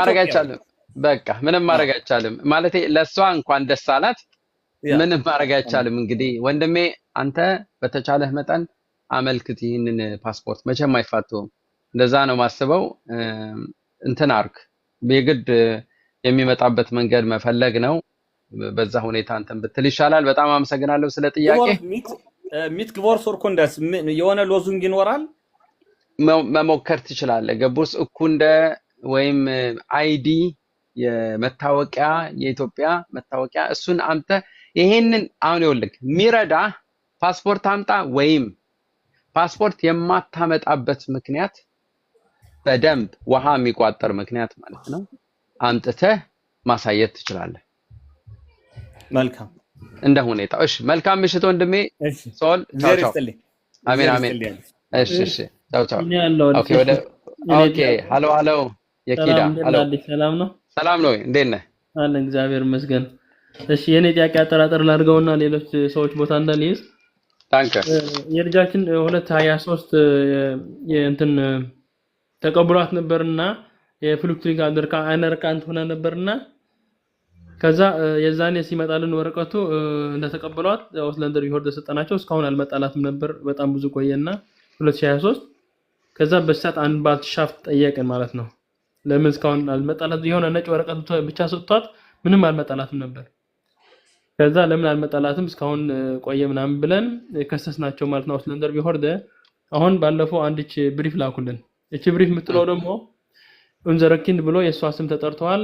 ማድረግ አይቻልም ማለት ለሷ እንኳን ደስ አላት። ምንም ማድረግ አይቻልም። እንግዲህ ወንድሜ አንተ በተቻለህ መጠን አመልክት ይህንን ፓስፖርት። መቼም አይፋቱም። እንደዛ ነው ማስበው። እንትን አርክ የግድ የሚመጣበት መንገድ መፈለግ ነው። በዛ ሁኔታ እንትን ብትል ይሻላል። በጣም አመሰግናለሁ ስለ ጥያቄ። ሚት ግቦር ሶርኮንዳስ የሆነ ሎዙንግ ይኖራል መሞከር ትችላለህ። ገቡስ እኩንደ ወይም አይዲ የመታወቂያ የኢትዮጵያ መታወቂያ እሱን አምተ ይሄንን አሁን ይኸውልህ ሚረዳ ፓስፖርት አምጣ ወይም ፓስፖርት የማታመጣበት ምክንያት በደንብ ውሃ የሚቋጠር ምክንያት ማለት ነው አምጥተህ ማሳየት ትችላለህ። መልካም እንደ ሁኔታው። እሺ መልካም ምሽት ወንድሜ ሶል። ቻው። አሜን። እሺ ቻው። ሄሎ የኪዳ ሄሎ። ሰላም ነው። እንዴት ነህ? አለን እግዚአብሔር ይመስገን። እሺ የኔ ጥያቄ አጠራጠር ላድርገውና ሌሎች ሰዎች ቦታ እንዳልይዝ። ታንከ የልጃችን 2023 የእንትን ተቀብሏት ነበርና የፍሉክትሪንግ አነርካንት ሆነ ነበርና ከዛ የዛኔ ሲመጣልን ወረቀቱ እንደተቀበሏት አውስላንደር ቢሆርድ ተሰጠናቸው። እስካሁን አልመጣላትም ነበር። በጣም ብዙ ቆየና 2023 ከዛ በሰዓት አንድ ባት ሻፍት ጠየቀን ማለት ነው። ለምን እስካሁን አልመጣላት? የሆነ ነጭ ወረቀት ብቻ ሰጥቷት ምንም አልመጣላትም ነበር። ከዛ ለምን አልመጣላትም እስካሁን ቆየ ምናምን ብለን ከሰስናቸው ማለት ነው አውስላንደር ቢሆርድ። አሁን ባለፈው አንድች ብሪፍ ላኩልን። እቺ ብሪፍ የምትለው ደግሞ እንዘረኪንድ ብሎ የሷ ስም ተጠርተዋል፣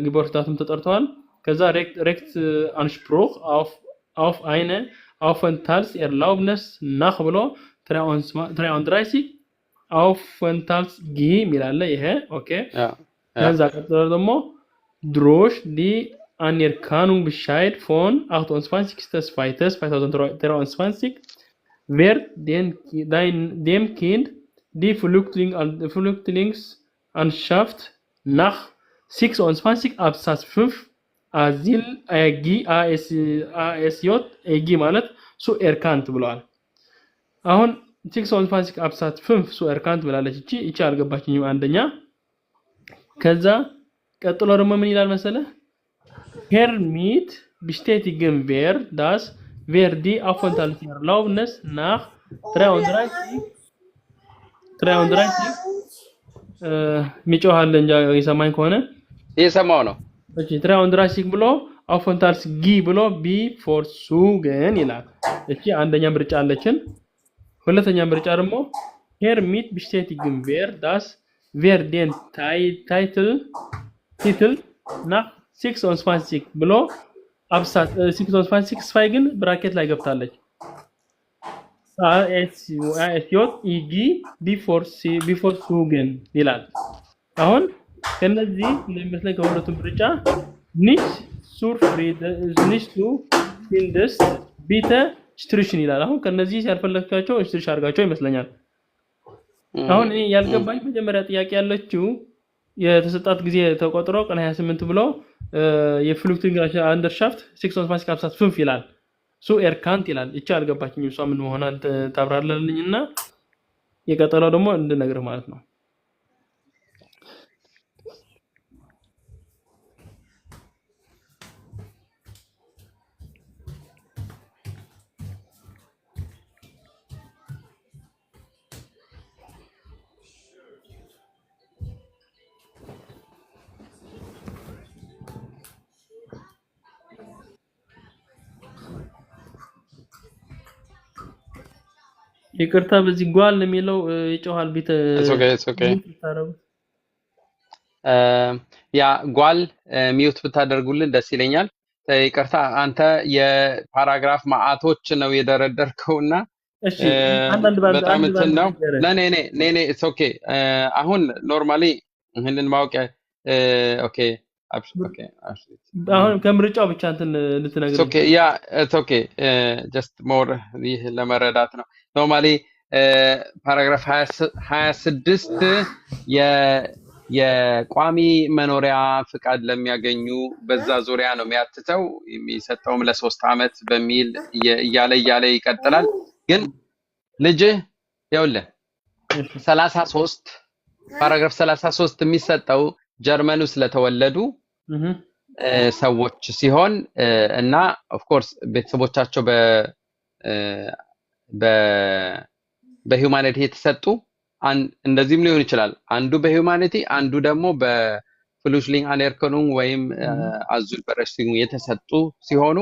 ግቦርታቱም ተጠርተዋል። ከዛ ሬክት አንስፕሩክ auf eine Aufenthaltserlaubnis nach ብሎ 33 Aufenthaltsg ሚላለ ይሄ ኦኬ። ከዛ ቀጥሎ ደግሞ ድሮሽ ዲ Anerkennung Bescheid von 28.02.2023 wird dem Kind die Flüchtlingsanschaft nach 26 Absatz 5 Asyl ASJ EG ማለት ሱ ኤርካንት ብለዋል። አሁን 26 Absatz 5 ሱ ኤርካንት ብላለች። እቺ አልገባችኝም አንደኛ። ከዛ ቀጥሎ ደግሞ ምን ይላል መሰለ Hiermit bestätigen wir, dass wir die Aufenthaltserlaubnis nach 33 ሚጮሃል እንጃ ይሰማኝ ከሆነ እየሰማው ነው። እሺ 33 ብሎ Aufenthaltsg ብሎ B for Sugen ይላል። እቺ አንደኛ ምርጫ አለችን። ሁለተኛ ምርጫ ደግሞ Hiermit bestätigen wir, dass wir den Titel nach 26 ብሎ አብሳት 26 ስፋይ ግን ብራኬት ላይ ገብታለች። ASJ EG before sugen ይላል አሁን ከነዚህ ለምሳሌ ከሁለቱም ምርጫ nicht zur Friede nicht zu findest bitte ስትሪሽን ይላል አሁን ከነዚህ ያልፈለካቸው ስትሪሽ አድርጋቸው ይመስለኛል አሁን እኔ ያልገባኝ መጀመሪያ ጥያቄ ያለችው የተሰጣት ጊዜ ተቆጥሮ ቀን 28 ብሎ የፍሉክቲንግ አንደርሻፍት 6.5 ይላል ሱ ኤርካንት ይላል እቺ አልገባችኝም እሷ ምን መሆን ታብራራለልኝና የቀጠለው ደግሞ እንድነግርህ ማለት ነው ይቅርታ በዚህ ጓል የሚለው ይጮሃል ቢተ it's okay ያ ጓል ሚውት ብታደርጉልን ደስ ይለኛል ይቅርታ አንተ የፓራግራፍ ማአቶች ነው የደረደርከውና እሺ አንድ ባንድ በጣም እንትን ነው ነኔ it's okay አሁን ኖርማሊ ይሄንን ማወቅ ኦኬ አሁን ከምርጫው ብቻ እንትን ልትነግረኝ okay yeah it's okay just more ይህ ለመረዳት ነው ኖርማሊ ፓራግራፍ 26 የቋሚ መኖሪያ ፍቃድ ለሚያገኙ በዛ ዙሪያ ነው የሚያትተው የሚሰጠውም ለ3 አመት በሚል እያለ ይቀጥላል ግን ልጅ ይኸውልህ 33 ፓራግራፍ 33 የሚሰጠው ጀርመን ውስጥ ለተወለዱ ሰዎች ሲሆን እና ኦፍ ኮርስ ቤተሰቦቻቸው በሂዩማኒቲ የተሰጡ እንደዚህም ሊሆን ይችላል አንዱ በሂዩማኒቲ አንዱ ደግሞ በፍሉሽሊንግ አኔርከኑንግ ወይም አዙል በረሽቲንግ የተሰጡ ሲሆኑ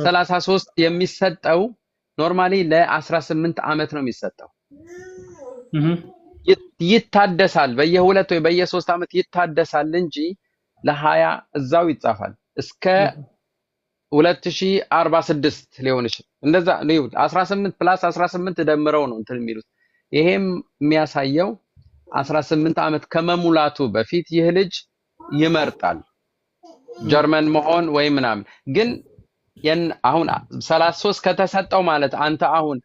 33 የሚሰጠው ኖርማሊ ለ18 አመት ነው የሚሰጠው ይታደሳል በየ2 ወይ በየ3 አመት ይታደሳል እንጂ ለ20 እዛው ይጻፋል እስከ 2046 ሊሆን ይችላል እንደዛ ነው 18 + 18 ደምረው ነው እንትን የሚሉት ይሄም የሚያሳየው 18 አመት ከመሙላቱ በፊት ይህ ልጅ ይመርጣል ጀርመን መሆን ወይ ምናምን ግን አሁን 33 ከተሰጠው ማለት አንተ አሁን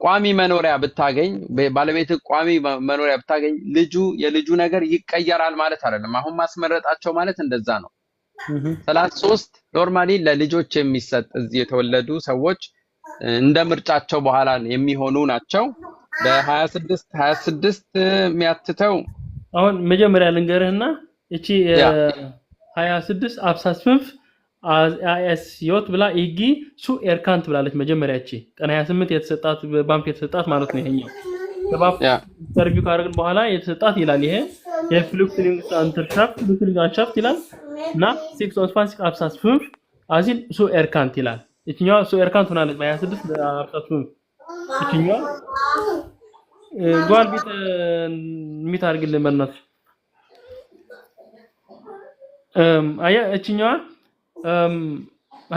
ቋሚ መኖሪያ ብታገኝ ባለቤት ቋሚ መኖሪያ ብታገኝ የልጁ ነገር ይቀየራል ማለት አይደለም አሁን ማስመረጣቸው ማለት እንደዛ ነው 33 ኖርማሊ ለልጆች የሚሰጥ እዚህ የተወለዱ ሰዎች እንደ ምርጫቸው በኋላ የሚሆኑ ናቸው በ26 የሚያትተው አሁን መጀመሪያ ልንገርህና እቺ 26 አብሳስ 5 ASJ ብላ ኢጊ ሱ ኤርካንት ብላለች መጀመሪያ እቺ ቀን 28 የተሰጣት ባምፕ የተሰጣት ማለት ነው ይሄኛው ከባፍ ኢንተርቪው ካረግን በኋላ የተሰጣት ይላል ይሄ የፍሉክቲንግ አንደርሻፍት ይላል እና 6.5 አብሳስ 5 አዚል ሱ ኤርካንት ይላል እቺኛው ሱ ኤርካንት ሆናለች በ26 አብሳስ 5 እቺኛው ጓል ቢት ሚታርግልን በእናት አያ እቺኛው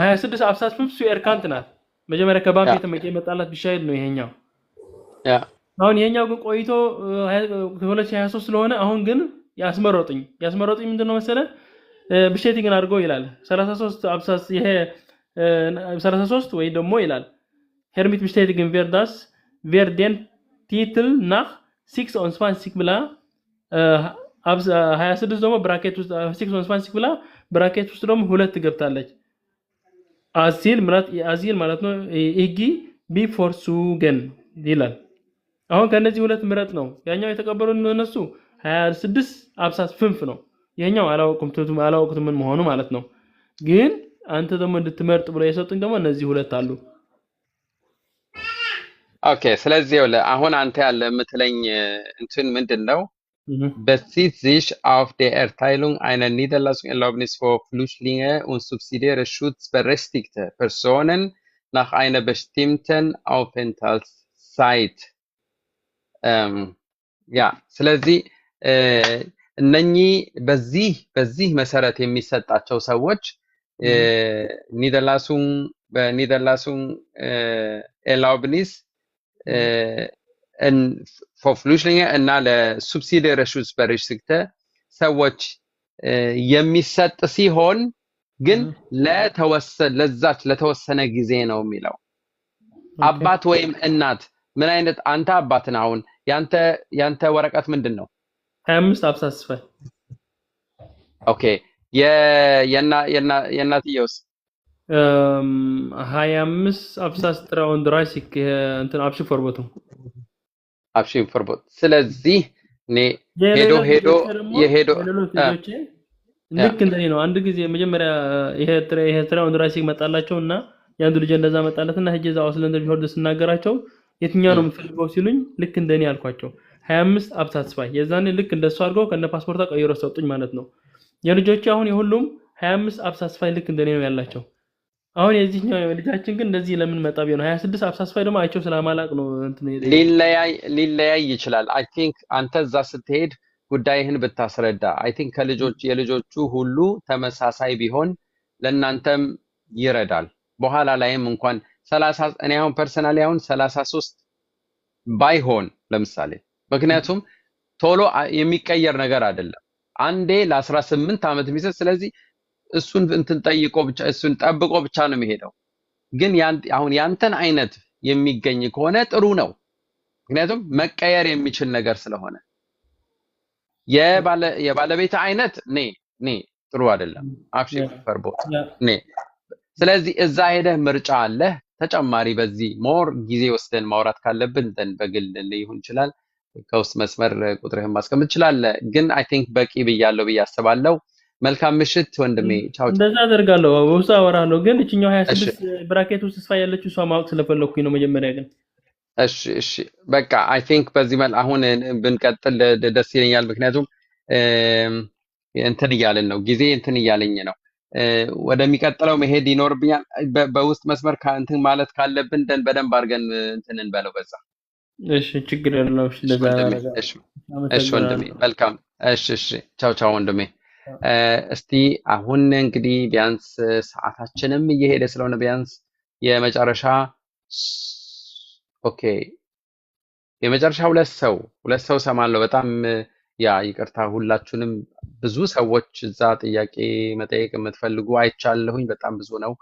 26 አብሳስ 5 ሱ ኤርካንት ናት መጀመሪያ ከባምፕ የተመጣላት ቢሻይል ነው ይሄኛው አሁን ይሄኛው ግን ቆይቶ 2023 ስለሆነ አሁን ግን ያስመረጡኝ ምንድነው መሰለ ብሼቲ ግን አድርጎ ይላል 33 አብሳስ ይሄ 33 ወይ ደግሞ ይላል ሄርሚት ብሼቲ ግን ቬርዳስ ቬርደን ቲትል nach 6.20 ብላ 26 ደግሞ ብራኬት ውስጥ 6.20 ብላ ብራኬት ውስጥ ደግሞ 2 ገብታለች አዚል ማለት ነው ኢጊ ቢፎር ሱገን ይላል አሁን ከነዚህ 2 ምረጥ ነው ያኛው የተቀበሉ እነሱ 26 አብሳስ 5 ነው ይሄኛው አላውቁትም ምን መሆኑ ማለት ነው ግን አንተ ደግሞ እንድትመርጥ ብለው የሰጡኝ ደግሞ እነዚህ 2 አሉ ኦኬ ስለዚህ አሁን አንተ ያለ የምትለኝ እንትን ምንድነው bezieht sich auf die Erteilung einer Niederlassungserlaubnis für Flüchtlinge und subsidiäre schutzberechtigte Personen nach einer bestimmten Aufenthaltszeit. Ja, ስለዚህ እነኚህ በዚህ መሰረት የሚሰጣቸው ሰዎች ኒደርላሱን Erlaubnis för flyktingar እና ለሱብሲዲየርሹስበሪሽክተ ሰዎች የሚሰጥ ሲሆን ግን ለዛች ለተወሰነ ጊዜ ነው የሚለው። አባት ወይም እናት ምን አይነት አንተ አባት ነህ አሁን ያንተ ወረቀት ምንድን ነው? 25 አብሳስፋይ። ኦኬ የእናትየውስ 25 አብሳስ ትራውን ድራሲክ እንትን አብሽ ፎርቦቱ ስለዚህ ሄዶ ልክ እንደኔ ነው። አንድ ጊዜ መጀመሪያ ይሄ ትራውን ድራሲክ መጣላቸውና ያንዱ ልጅ እንደዛ መጣለትና ሄጄ ዛው ስለንደር ቢሆድ ስናገራቸው የትኛው ነው የምፈልገው ሲሉኝ ልክ እንደኔ አልኳቸው 25 አብሳስፋይ። የዛኔ ልክ እንደሱ አድርገው ከነ ፓስፖርታ ቀይሮ ሰጡኝ ማለት ነው። የልጆች አሁን የሁሉም 25 አብሳስፋይ ልክ እንደኔ ነው ያላቸው። አሁን የዚህኛው ልጃችን ግን እንደዚህ ለምን መጣ ቢሆን 26 አብሳስፋይ ደግሞ አይቸው ስለማላቅ ነው እንትን ሊለያይ ይችላል። አይ ቲንክ አንተ እዛ ስትሄድ ጉዳይህን ብታስረዳ አይ ቲንክ የልጆቹ ሁሉ ተመሳሳይ ቢሆን ለእናንተም ይረዳል። በኋላ ላይም እንኳን 30 እኔ አሁን ፐርሰናሊ አሁን 33 ባይሆን ለምሳሌ ምክንያቱም ቶሎ የሚቀየር ነገር አይደለም። አንዴ ለ18 ዓመት የሚሰጥ ስለዚህ እሱን እንትን እሱን ጠብቆ ብቻ ነው የሚሄደው። ግን አሁን ያንተን አይነት የሚገኝ ከሆነ ጥሩ ነው። ምክንያቱም መቀየር የሚችል ነገር ስለሆነ የባለቤት አይነት ጥሩ አይደለም። አፍሽ ፈርቦት ስለዚህ እዛ ሄደህ ምርጫ አለ ተጨማሪ በዚህ ሞር ጊዜ ወስደን ማውራት ካለብን በግል ሊሆን ይችላል። ከውስጥ መስመር ቁጥርህን ማስቀመጥ ትችላለህ። ግን አይ ቲንክ በቂ ብያለሁ ብዬ አስባለሁ። መልካም ምሽት ወንድሜ። ቻው። እንደዛ አደርጋለሁ። ውስጥ አወራለሁ። ግን እቺኛው 26 ብራኬት ውስጥ ስፋ ያለችው እሷ ማወቅ ስለፈለኩኝ ነው መጀመሪያ ግን። እሺ በቃ አይ ቲንክ በዚህ አሁን ብንቀጥል ደስ ይለኛል። ምክንያቱም እንትን እያልን ነው ጊዜ እንትን እያለኝ ነው። ወደሚቀጥለው መሄድ ይኖርብኛል። በውስጥ መስመር እንትን ማለት ካለብን በደንብ አድርገን እንትን እንበለው በዛ። እሺ ችግር የለውም። እሺ ወንድሜ መልካም። እሺ ቻው ወንድሜ። እስቲ አሁን እንግዲህ ቢያንስ ሰዓታችንም እየሄደ ስለሆነ ቢያንስ የመጨረሻ ሁለት ሰው ሰማለሁ። በጣም ይቅርታ ሁላችሁንም። ብዙ ሰዎች እዛ ጥያቄ መጠየቅ የምትፈልጉ አይቻለሁኝ። በጣም ብዙ ነው።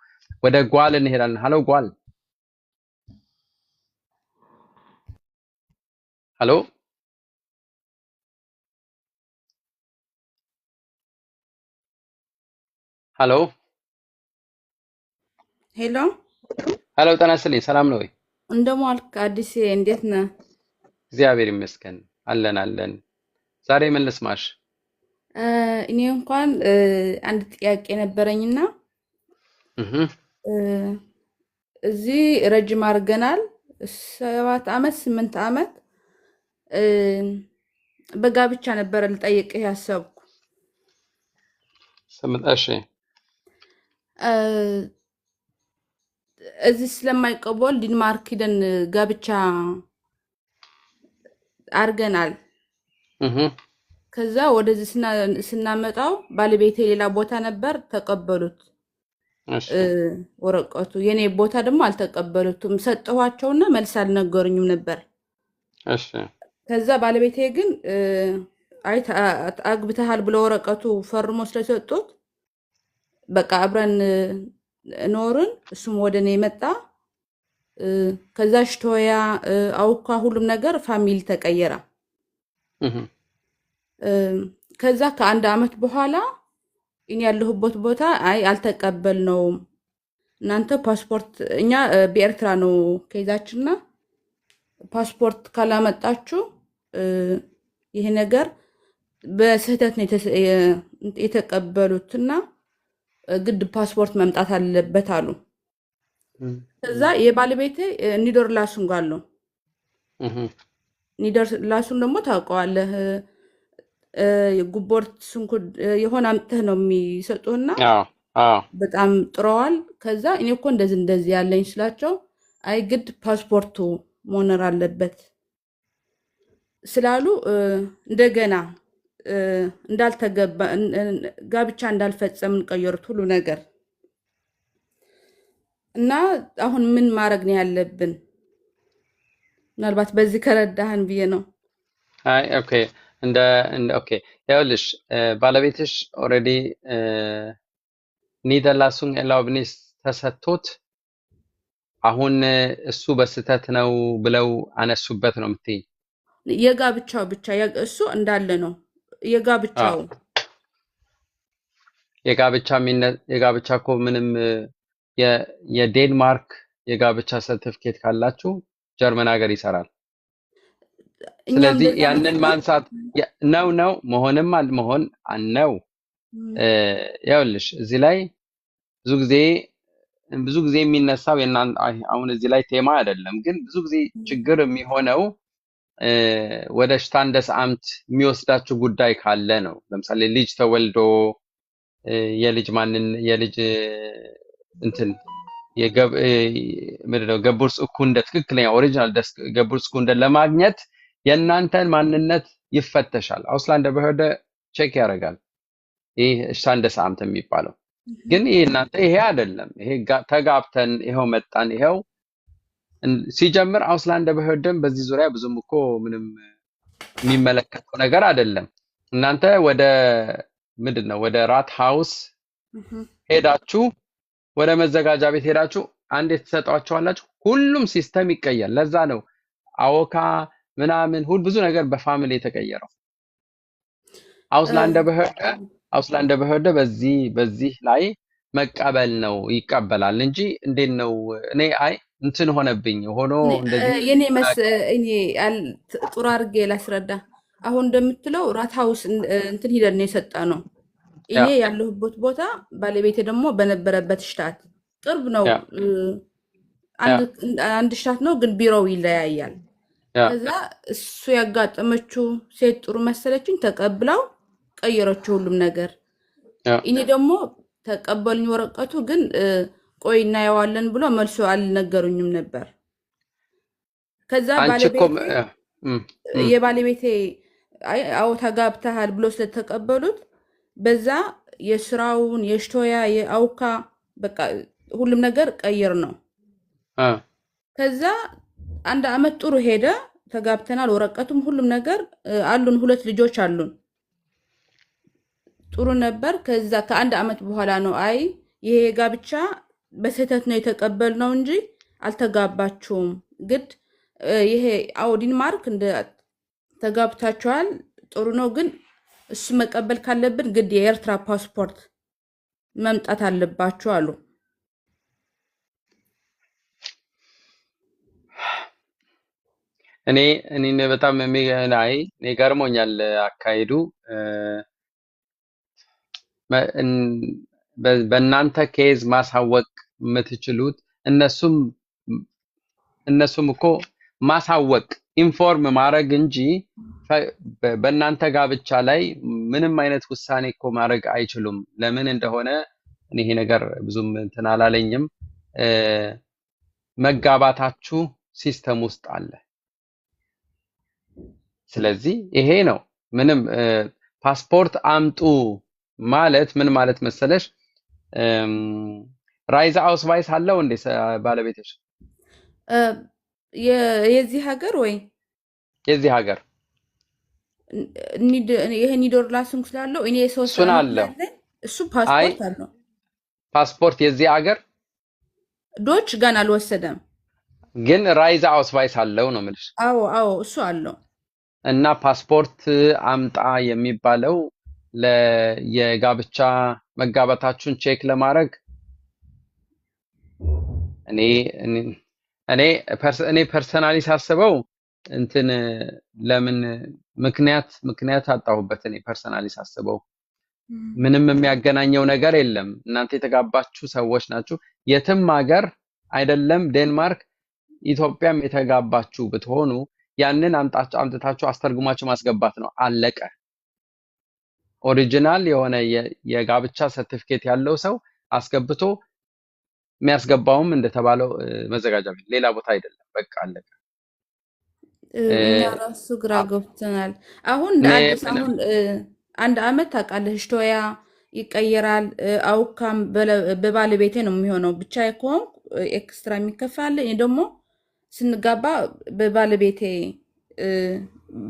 ወደ ጓል እንሄዳለን። ሃሎ ጓል። ሃሎ ሄሎ ጤና ይስጥልኝ። ሰላም ነው ወይ? እንደማልክ አዲስ እንዴት ነህ? እግዚአብሔር ይመስገን አለን። ዛሬ ምን ልስማሽ? እኔ እንኳን አንድ ጥያቄ ነበረኝና እዚህ ረጅም አድርገናል 7 ዓመት 8 ዓመት በጋብቻ ነበረ ልጠይቅህ ያሰብኩ። እሺ እዚህ ስለማይቀበል ዲንማርክ ሂደን ጋብቻ አድርገናል። ከዛ ወደዚህ ስናመጣው ባለቤቴ ሌላ ቦታ ነበር ተቀበሉት ወረቀቱ። የኔ ቦታ ደግሞ አልተቀበሉትም። ሰጠኋቸውና መልስ አልነገሩኝም ነበር። ከዛ ባለቤቴ ግን አይ አግብተሃል ብሎ ወረቀቱ ፈርሞ ስለሰጡት በቃ አብረን ኖርን። እሱም ወደኔ መጣ። ከዛ ሽቶያ አውካ ሁሉም ነገር ፋሚሊ ተቀየረ። ከዛ ከአንድ ዓመት በኋላ እኔ ያለሁበት ቦታ አይ አልተቀበልነውም፣ እናንተ ፓስፖርት እኛ በኤርትራ ነው ከይዛችንና ፓስፖርት ካላመጣችሁ ይሄ ነገር በስህተት ነው የተቀበሉትና ግድ ፓስፖርት መምጣት አለበት አሉ። ከዛ የባለቤቴ ኒደርላሱን ጋር ነው። ኒደርላሱን ደግሞ ታውቀዋለህ፣ ጉቦርት ስንኩድ የሆነ አምጥተህ ነው የሚሰጡህና በጣም ጥረዋል። ከዛ እኔ እኮ እንደዚህ ያለኝ ስላቸው አይ ግድ ፓስፖርቱ መኖር አለበት ስላሉ እንደገና እንዳልተገባ ጋብቻ እንዳልፈጸምን ቀየሩት ሁሉ ነገር እና አሁን ምን ማድረግ ነው ያለብን? ምናልባት በዚህ ከረዳህን ብዬ ነው። አይ ኦኬ እንደ ኦኬ ይኸውልሽ ባለቤትሽ ኦልሬዲ ኒደርላሱን ኤላውብኒስ ተሰጥቶት አሁን እሱ በስተት ነው ብለው አነሱበት ነው የምትይኝ? የጋብቻው ብቻ እሱ እንዳለ ነው የጋብቻው የጋብቻ እኮ ምንም የዴንማርክ የጋብቻ ሰርቲፊኬት ካላችሁ ጀርመን ሀገር ይሰራል። ስለዚህ ያንን ማንሳት ነው መሆንም አልመሆን ነው። ያውልሽ እዚህ ላይ ብዙ ጊዜ የሚነሳው አሁን እዚህ ላይ ቴማ አይደለም፣ ግን ብዙ ጊዜ ችግር የሚሆነው ወደ ሽታንደስ አምት የሚወስዳችሁ ጉዳይ ካለ ነው። ለምሳሌ ልጅ ተወልዶ የልጅ እንትን ምንድነው ገቡርስ እኩንደ ትክክለኛ ኦሪጂናል ገቡርስ እኩንደ ለማግኘት የእናንተን ማንነት ይፈተሻል። አውስላንደ በህደ ቼክ ያደርጋል። ይህ ሽታንደስ አምት የሚባለው ግን ይሄ እናንተ ይሄ አይደለም። ይሄ ተጋብተን ይሄው መጣን ይሄው ሲጀምር አውስላንደ በህደም በዚህ ዙሪያ ብዙም እኮ ምንም የሚመለከተው ነገር አይደለም። እናንተ ወደ ምንድነው ወደ ራት ሃውስ ሄዳችሁ ወደ መዘጋጃ ቤት ሄዳችሁ አንድ የተሰጣችኋላችሁ ሁሉም ሲስተም ይቀየራል። ለዛ ነው አወካ ምናምን ብዙ ነገር በፋሚሊ የተቀየረው። አውስላንደ በህደ በዚህ ላይ መቀበል ነው ይቀበላል እንጂ እንዴት ነው እኔ እንትን ሆነብኝ ሆኖ እንደዚህ እኔ ጥሩ አድርጌ ላስረዳ። አሁን እንደምትለው ራት ሃውስ እንትን ሂደን የሰጣ ነው። እኔ ያለሁበት ቦታ ባለቤቴ ደግሞ በነበረበት ሽታት ቅርብ ነው። አንድ ሽታት ነው ግን ቢሮው ይለያያል። ከዛ እሱ ያጋጠመችው ሴት ጥሩ መሰለችኝ፣ ተቀብላው ቀየረችው ሁሉም ነገር። እኔ ደግሞ ተቀበልኝ ወረቀቱ ግን ቆይ እናየዋለን ብሎ መልሶ አልነገሩኝም ነበር። ከዛ የባለቤቴ አዎ ተጋብተሃል ብሎ ስለተቀበሉት በዛ የስራውን የሽቶያ የአውካ በቃ ሁሉም ነገር ቀይር ነው። ከዛ አንድ አመት ጥሩ ሄደ፣ ተጋብተናል፣ ወረቀቱም ሁሉም ነገር አሉን፣ 2 ልጆች አሉን፣ ጥሩ ነበር። ከዛ ከአንድ አመት በኋላ ነው ይሄ ጋብቻ በስህተት ነው የተቀበልነው እንጂ አልተጋባችሁም፣ ግድ ይሄ ዴንማርክ እንደ ተጋብታችኋል፣ ጥሩ ነው፣ ግን እሱ መቀበል ካለብን ግድ የኤርትራ ፓስፖርት መምጣት አለባችሁ አሉ። እኔ በጣም ገርሞኛል አካሄዱ። በእናንተ ኬዝ ማሳወቅ የምትችሉት እነሱም እኮ ማሳወቅ ኢንፎርም ማድረግ እንጂ በእናንተ ጋብቻ ላይ ምንም አይነት ውሳኔ እኮ ማድረግ አይችሉም። ለምን እንደሆነ ይሄ ነገር ብዙም እንትን አላለኝም። መጋባታችሁ ሲስተም ውስጥ አለ። ስለዚህ ይሄ ነው ምንም ፓስፖርት አምጡ ማለት ምን ማለት መሰለሽ? ራይዛ አውስቫይስ አለው እንዴ ባለቤትሽ? የዚህ ሀገር ወይ የዚህ ሀገር ይሄ ኒዶርላስን ስላለው እኔ እሱን አለው እሱ ፓስፖርት አለው። ፓስፖርት የዚህ ሀገር ዶች ገና አልወሰደም፣ ግን ራይዛ አውስቫይስ አለው ነው የምልሽ። አዎ እሱ አለው። እና ፓስፖርት አምጣ የሚባለው የጋብቻ መጋባታችሁን ቼክ ለማድረግ እኔ ፐርሰናሊ ሳስበው እንትን ለምን ምክንያት አጣሁበት። እኔ ፐርሰናሊ ሳስበው ምንም የሚያገናኘው ነገር የለም። እናንተ የተጋባችሁ ሰዎች ናችሁ። የትም ሀገር አይደለም ዴንማርክ፣ ኢትዮጵያም የተጋባችሁ ብትሆኑ ያንን አምጥታችሁ አስተርጉማችሁ ማስገባት ነው። አለቀ። ኦሪጂናል የሆነ የጋብቻ ሰርቲፊኬት ያለው ሰው አስገብቶ የሚያስገባውም እንደተባለው መዘጋጃ ቤት፣ ሌላ ቦታ አይደለም። በቃ አለቀ። እኛ ራሱ ግራ ገብተናል። አሁን አንድ አመት ታውቃለህ፣ ሽቶያ ይቀየራል። አውካም በባለቤቴ ነው የሚሆነው። ብቻ ከሆንኩ ኤክስትራ የሚከፋል። እኔ ደግሞ ስንጋባ በባለቤቴ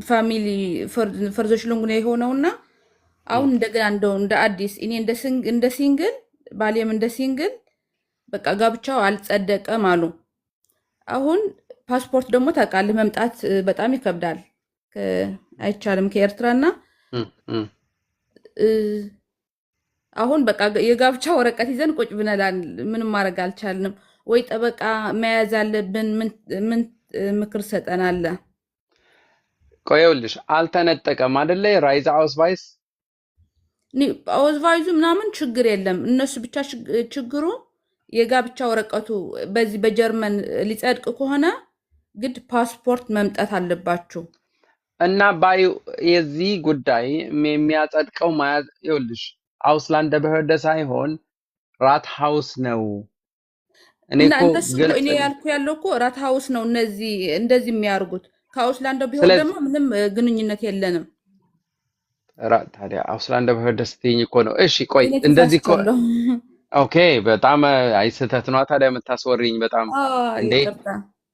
ፋሚሊ ፈርዞች ሎንግ ነው የሆነውና አሁን እንደገና እንደ አዲስ እኔ እንደ ሲንግል ባሌም እንደ ሲንግል በቃ ጋብቻው አልጸደቀም አሉ። አሁን ፓስፖርት ደግሞ ታውቃለህ መምጣት በጣም ይከብዳል። አይቻልም ከኤርትራና አሁን በቃ የጋብቻ ወረቀት ይዘን ቁጭ ብለናል። ምንም ማድረግ አልቻልንም። ወይ ጠበቃ መያዝ አለብን። ምን ምክር ሰጠናል? ቆየውልሽ አልተነጠቀም አይደለ? ራይዝ አውስቫይስ አውስቫይዙ ምናምን ችግር የለም። እነሱ ብቻ ችግሩ የጋብቻ ወረቀቱ በዚህ በጀርመን ሊጸድቅ ከሆነ ግድ ፓስፖርት መምጣት አለባችሁ እና ባዩ የዚህ ጉዳይ የሚያጸድቀው ማለት ይኸውልሽ አውስላንድ በህደ ሳይሆን ራት ሃውስ ነው። እኔ ያልኩ ያለው እኮ ራት ሃውስ ነው። እነዚህ እንደዚህ የሚያርጉት ከአውስላንድ ቢሆን ደግሞ ምንም ግንኙነት የለንም። ታዲያ አውስላንድ በህደ ስትይኝ እኮ ነው። እሺ ቆይ እንደዚህ እኮ ኦኬ፣ በጣም አይስተት ነው ታዲያ የምታስወሪኝ በጣም እንዴ።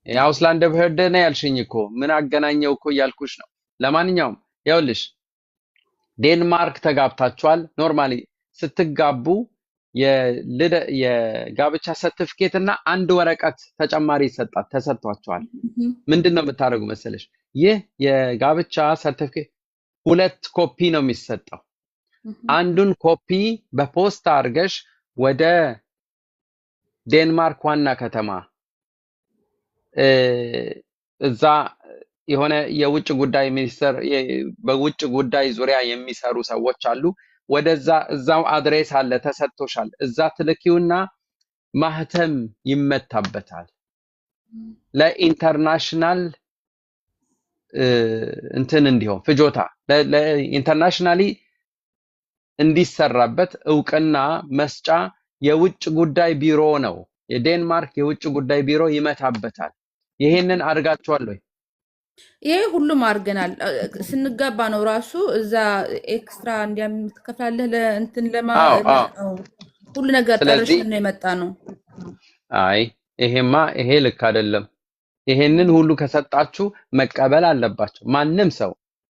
የአውስላንድ በህደ ነው ያልሽኝ እኮ ምን አገናኘው እኮ እያልኩሽ ነው። ለማንኛውም ይኸውልሽ ዴንማርክ ተጋብታችኋል። ኖርማሊ ስትጋቡ የጋብቻ ሰርቲፊኬት እና አንድ ወረቀት ተጨማሪ ተሰጥቷቸዋል። ምንድነው የምታደርጉ መሰለሽ? ይህ የጋብቻ ሰርቲፊኬት 2 ኮፒ ነው የሚሰጠው። አንዱን ኮፒ በፖስታ አድርገሽ ወደ ዴንማርክ ዋና ከተማ እዛ የሆነ የውጭ ጉዳይ ሚኒስተር በውጭ ጉዳይ ዙሪያ የሚሰሩ ሰዎች አሉ። ወደዛ እዛው አድሬስ አለ ተሰጥቶሻል። እዛ ትልኪውና ማህተም ይመታበታል። ለኢንተርናሽናል እንትን እንዲሆን ፍጆታ ለኢንተርናሽናሊ እንዲሰራበት እውቅና መስጫ የውጭ ጉዳይ ቢሮ ነው። የዴንማርክ የውጭ ጉዳይ ቢሮ ይመታበታል። ይሄንን አድርጋችኋል ወይ? ይሄ ሁሉም አድርገናል። ስንጋባ ነው ራሱ እዛ ኤክስትራ እንዲያምትከፍላለህ ለእንትን ሁሉ ነገር ጠርሽን ነው የመጣ ነው። አይ ይሄ ልክ አይደለም። ይሄንን ሁሉ ከሰጣችሁ መቀበል አለባቸው።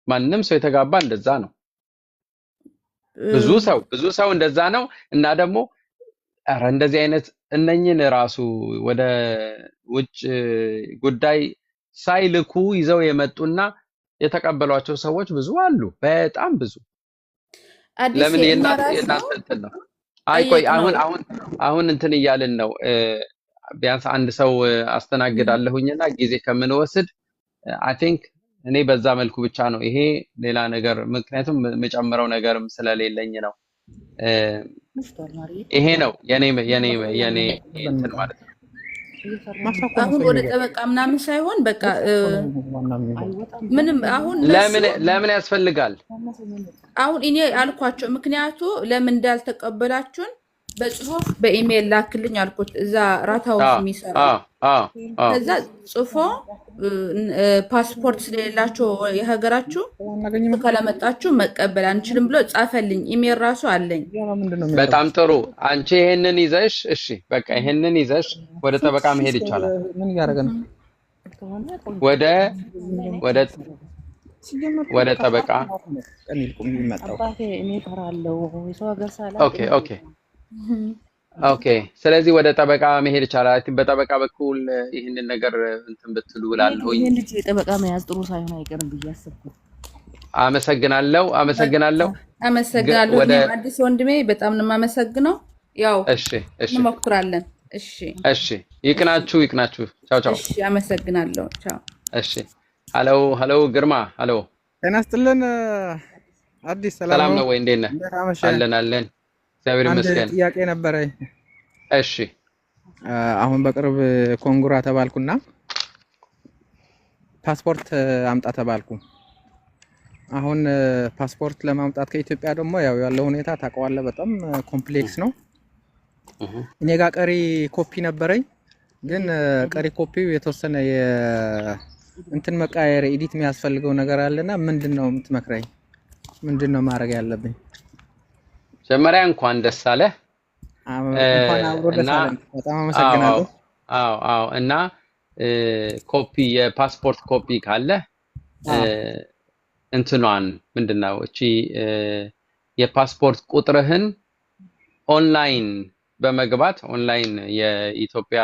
ማንም ሰው የተጋባ እንደዛ ነው። ብዙ ሰው እንደዛ ነው። እና ደግሞ ኧረ እንደዚህ አይነት እነኝን ራሱ ወደ ውጭ ጉዳይ ሳይልኩ ይዘው የመጡና የተቀበሏቸው ሰዎች ብዙ አሉ፣ በጣም ብዙ። ለምን የእናንተ ነው? አይ ቆይ አሁን እንትን እያልን ነው። ቢያንስ አንድ ሰው አስተናግዳለሁኝና ጊዜ ከምንወስድ አይ ቲንክ እኔ በዛ መልኩ ብቻ ነው። ይሄ ሌላ ነገር ምክንያቱም የምጨምረው ነገርም ስለሌለኝ ነው። ይሄ ነው የኔ እንትን ማለት ነው። አሁን ወደ ጠበቃ ምናምን ሳይሆን በቃ ምንም አሁን ለምን ያስፈልጋል? አሁን እኔ አልኳቸው ምክንያቱ ለምን እንዳልተቀበላችሁን በጽሁፍ በኢሜል ላክልኝ አልኩት። እዛ ራታውስ የሚሰራ ከዛ ጽፎ ፓስፖርት ስለሌላቸው የሀገራችሁ ካላመጣችሁ መቀበል አንችልም ብሎ ጻፈልኝ። ኢሜል ራሱ አለኝ። በጣም ጥሩ። አንቺ ይሄንን ይዘሽ እሺ፣ በቃ ይሄንን ይዘሽ ወደ ጠበቃ መሄድ ይቻላል። ምን እያደረገ ነው? ወደ ጠበቃ ኦኬ። ስለዚህ ወደ ጠበቃ መሄድ ይቻላል። በጠበቃ በኩል ይህንን ነገር እንትን ብትሉ እላለሁ። ይሄን ልጅ ጠበቃ መያዝ ጥሩ ሳይሆን አይቀርም ብዬ አሰብኩ። አመሰግናለሁ። አዲስ ወንድሜ በጣም ነው የማመሰግነው። ያው እሺ እንሞክራለን። እሺ ይቅናችሁ። ቻው። እሺ አመሰግናለሁ። ቻው። እሺ ሄሎ ግርማ። ሄሎ ጤና ይስጥልን። አዲስ ሰላም ነው ወይ? እንዴት ነህ? አለን እግዚአብሔር ይመስገን። ጥያቄ ነበረኝ። እሺ አሁን በቅርብ ኮንግራ ተባልኩና ፓስፖርት አምጣ ተባልኩ። አሁን ፓስፖርት ለማምጣት ከኢትዮጵያ ደግሞ ያለው ሁኔታ ታውቀዋለህ፣ በጣም ኮምፕሌክስ ነው። እኔ ጋር ቀሪ ኮፒ ነበረኝ፣ ግን ቀሪ ኮፒው የተወሰነ እንትን መቃየር ኤዲት የሚያስፈልገው ነገር አለና ምንድነው የምትመክረኝ? ምንድነው ማድረግ ያለብኝ? ጀመሪያ እንኳን ደስ አለህ። እንኳን አብሮ ደስ አለን። በጣም አመሰግናለሁ። አዎ እና ኮፒ የፓስፖርት ኮፒ ካለ እንትኗን ምንድነው እቺ የፓስፖርት ቁጥርህን ኦንላይን በመግባት ኦንላይን የኢትዮጵያ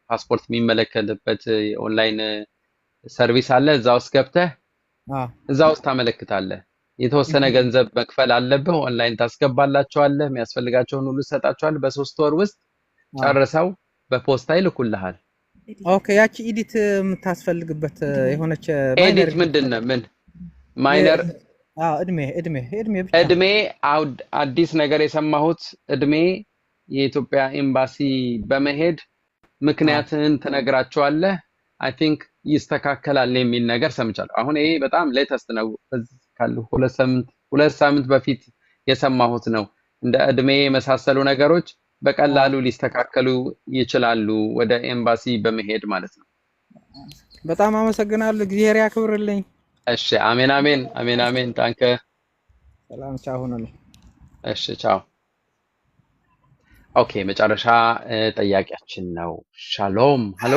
ፓስፖርት የሚመለከትበት ኦንላይን ሰርቪስ አለ። እዛ ውስጥ ገብተህ እዛ ውስጥ ታመለክታለህ። የተወሰነ ገንዘብ መክፈል አለብህ። ኦንላይን ታስገባላቸዋለህ። የሚያስፈልጋቸውን ሁሉ ሰጣቸዋለህ። በ3 ወር ውስጥ ጨርሰው በፖስታ ይልኩልሃል። ኦኬ። ያቺ ኤዲት የምታስፈልግበት የሆነች ኤዲት ምንድነው? ምን ማይነር እድሜ አዲስ ነገር የሰማሁት እድሜ የኢትዮጵያ ኤምባሲ በመሄድ ምክንያትን ትነግራቸዋለህ። አይ ቲንክ ይስተካከላል የሚል ነገር ሰምቻለሁ። አሁን ይሄ በጣም ሌተስት ነው። ካሉ 2 ሳምንት በፊት የሰማሁት ነው። እንደ እድሜ የመሳሰሉ ነገሮች በቀላሉ ሊስተካከሉ ይችላሉ ወደ ኤምባሲ በመሄድ ማለት ነው። በጣም አመሰግናለሁ። እግዚአብሔር ያክብርልኝ። እሺ፣ አሜን አሜን አሜን አሜን። ታንከ ሰላም ቻው ሁኑልኝ። እሺ፣ ቻው። ኦኬ፣ መጨረሻ ጠያቂያችን ነው። ሻሎም ሃሎ።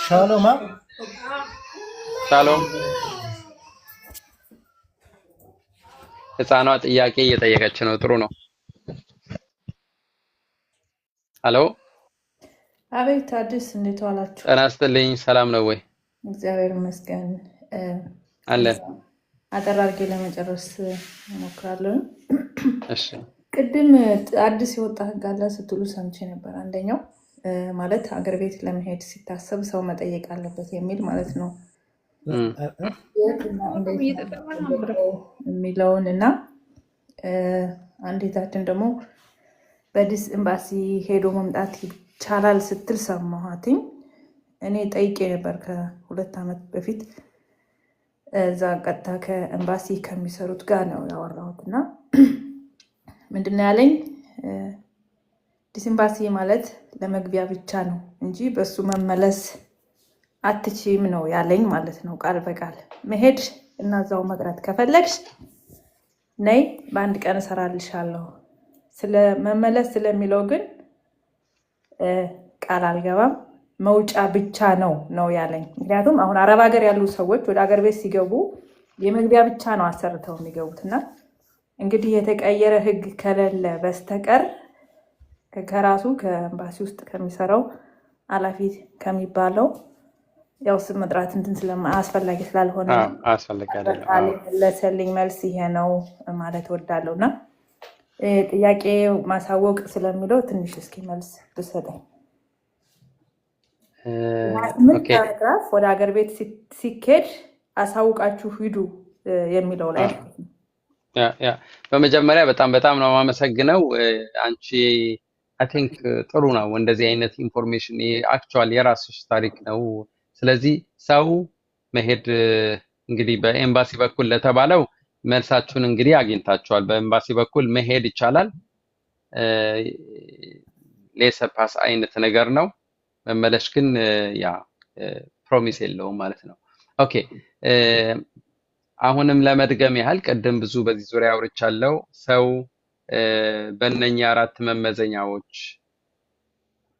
ሻሎም ሻሎም። ህፃኗ ጥያቄ እየጠየቀች ነው። ጥሩ ነው። ሃሎ። አቤት አዲስ፣ እንዴት ዋላችሁ? ጤና ይስጥልኝ። ሰላም ነው ወይ? እግዚአብሔር ይመስገን አለን። አጠር አድርጌ ለመጨረስ እሞክራለሁ። እሺ። ቅድም አዲስ የወጣ ህግ አለ ስትሉ ሰምቼ ነበር። አንደኛው ማለት ሀገር ቤት ለመሄድ ሲታሰብ ሰው መጠየቅ አለበት የሚል ማለት ነው የሚለውን እና አንዲታችን ደግሞ በዲስ ኤምባሲ ሄዶ መምጣት ይቻላል ስትል ሰማኋትኝ። እኔ ጠይቄ ነበር ከ2 ዓመት በፊት እዛ ቀጥታ ከኤምባሲ ከሚሰሩት ጋር ነው ያወራሁት እና ምንድነው ያለኝ ዲስ ኤምባሲ ማለት ለመግቢያ ብቻ ነው እንጂ በሱ መመለስ አትችይም ነው ያለኝ ማለት ነው። ቃል በቃል መሄድ እና እዛው መቅረት ከፈለግሽ ነይ በአንድ ቀን እሰራልሻለሁ። ስለመመለስ ስለሚለው ግን ቃል አልገባም። መውጫ ብቻ ነው ያለኝ። ምክንያቱም አሁን አረብ ሀገር ያሉ ሰዎች ወደ ሀገር ቤት ሲገቡ የመግቢያ ብቻ ነው አሰርተው የሚገቡት እና እንግዲህ የተቀየረ ህግ ከሌለ በስተቀር ከራሱ ከኤምባሲ ውስጥ ከሚሰራው ኃላፊ ከሚባለው ያው ስም መጥራት እንትን አስፈላጊ ስላልሆነ አስፈላጊ አይደለም። ለሰልኝ መልስ ይሄ ነው ማለት ወዳለውና ጥያቄ ማሳወቅ ስለሚለው ትንሽ እስኪ መልስ ብሰጠኝ። ኦኬ። ፓራግራፍ ወደ ሀገር ቤት ሲኬድ አሳውቃችሁ ሂዱ የሚለው ላይ ያ በመጀመሪያ በጣም ነው የማመሰግነው። አንቺ አይ ቲንክ ጥሩ ነው እንደዚህ አይነት ኢንፎርሜሽን አክቹዋሊ የራስሽ ታሪክ ነው። ስለዚህ ሰው መሄድ እንግዲህ በኤምባሲ በኩል ለተባለው መልሳችሁን እንግዲህ አግኝታችኋል። በኤምባሲ በኩል መሄድ ይቻላል። ሌሰፓስ አይነት ነገር ነው። መመለሽ ግን ያ ፕሮሚስ የለውም ማለት ነው። ኦኬ። አሁንም ለመድገም ያህል ቅድም ብዙ በዚህ ዙሪያ አውርቻለሁ። ሰው በእነኛ 4 መመዘኛዎች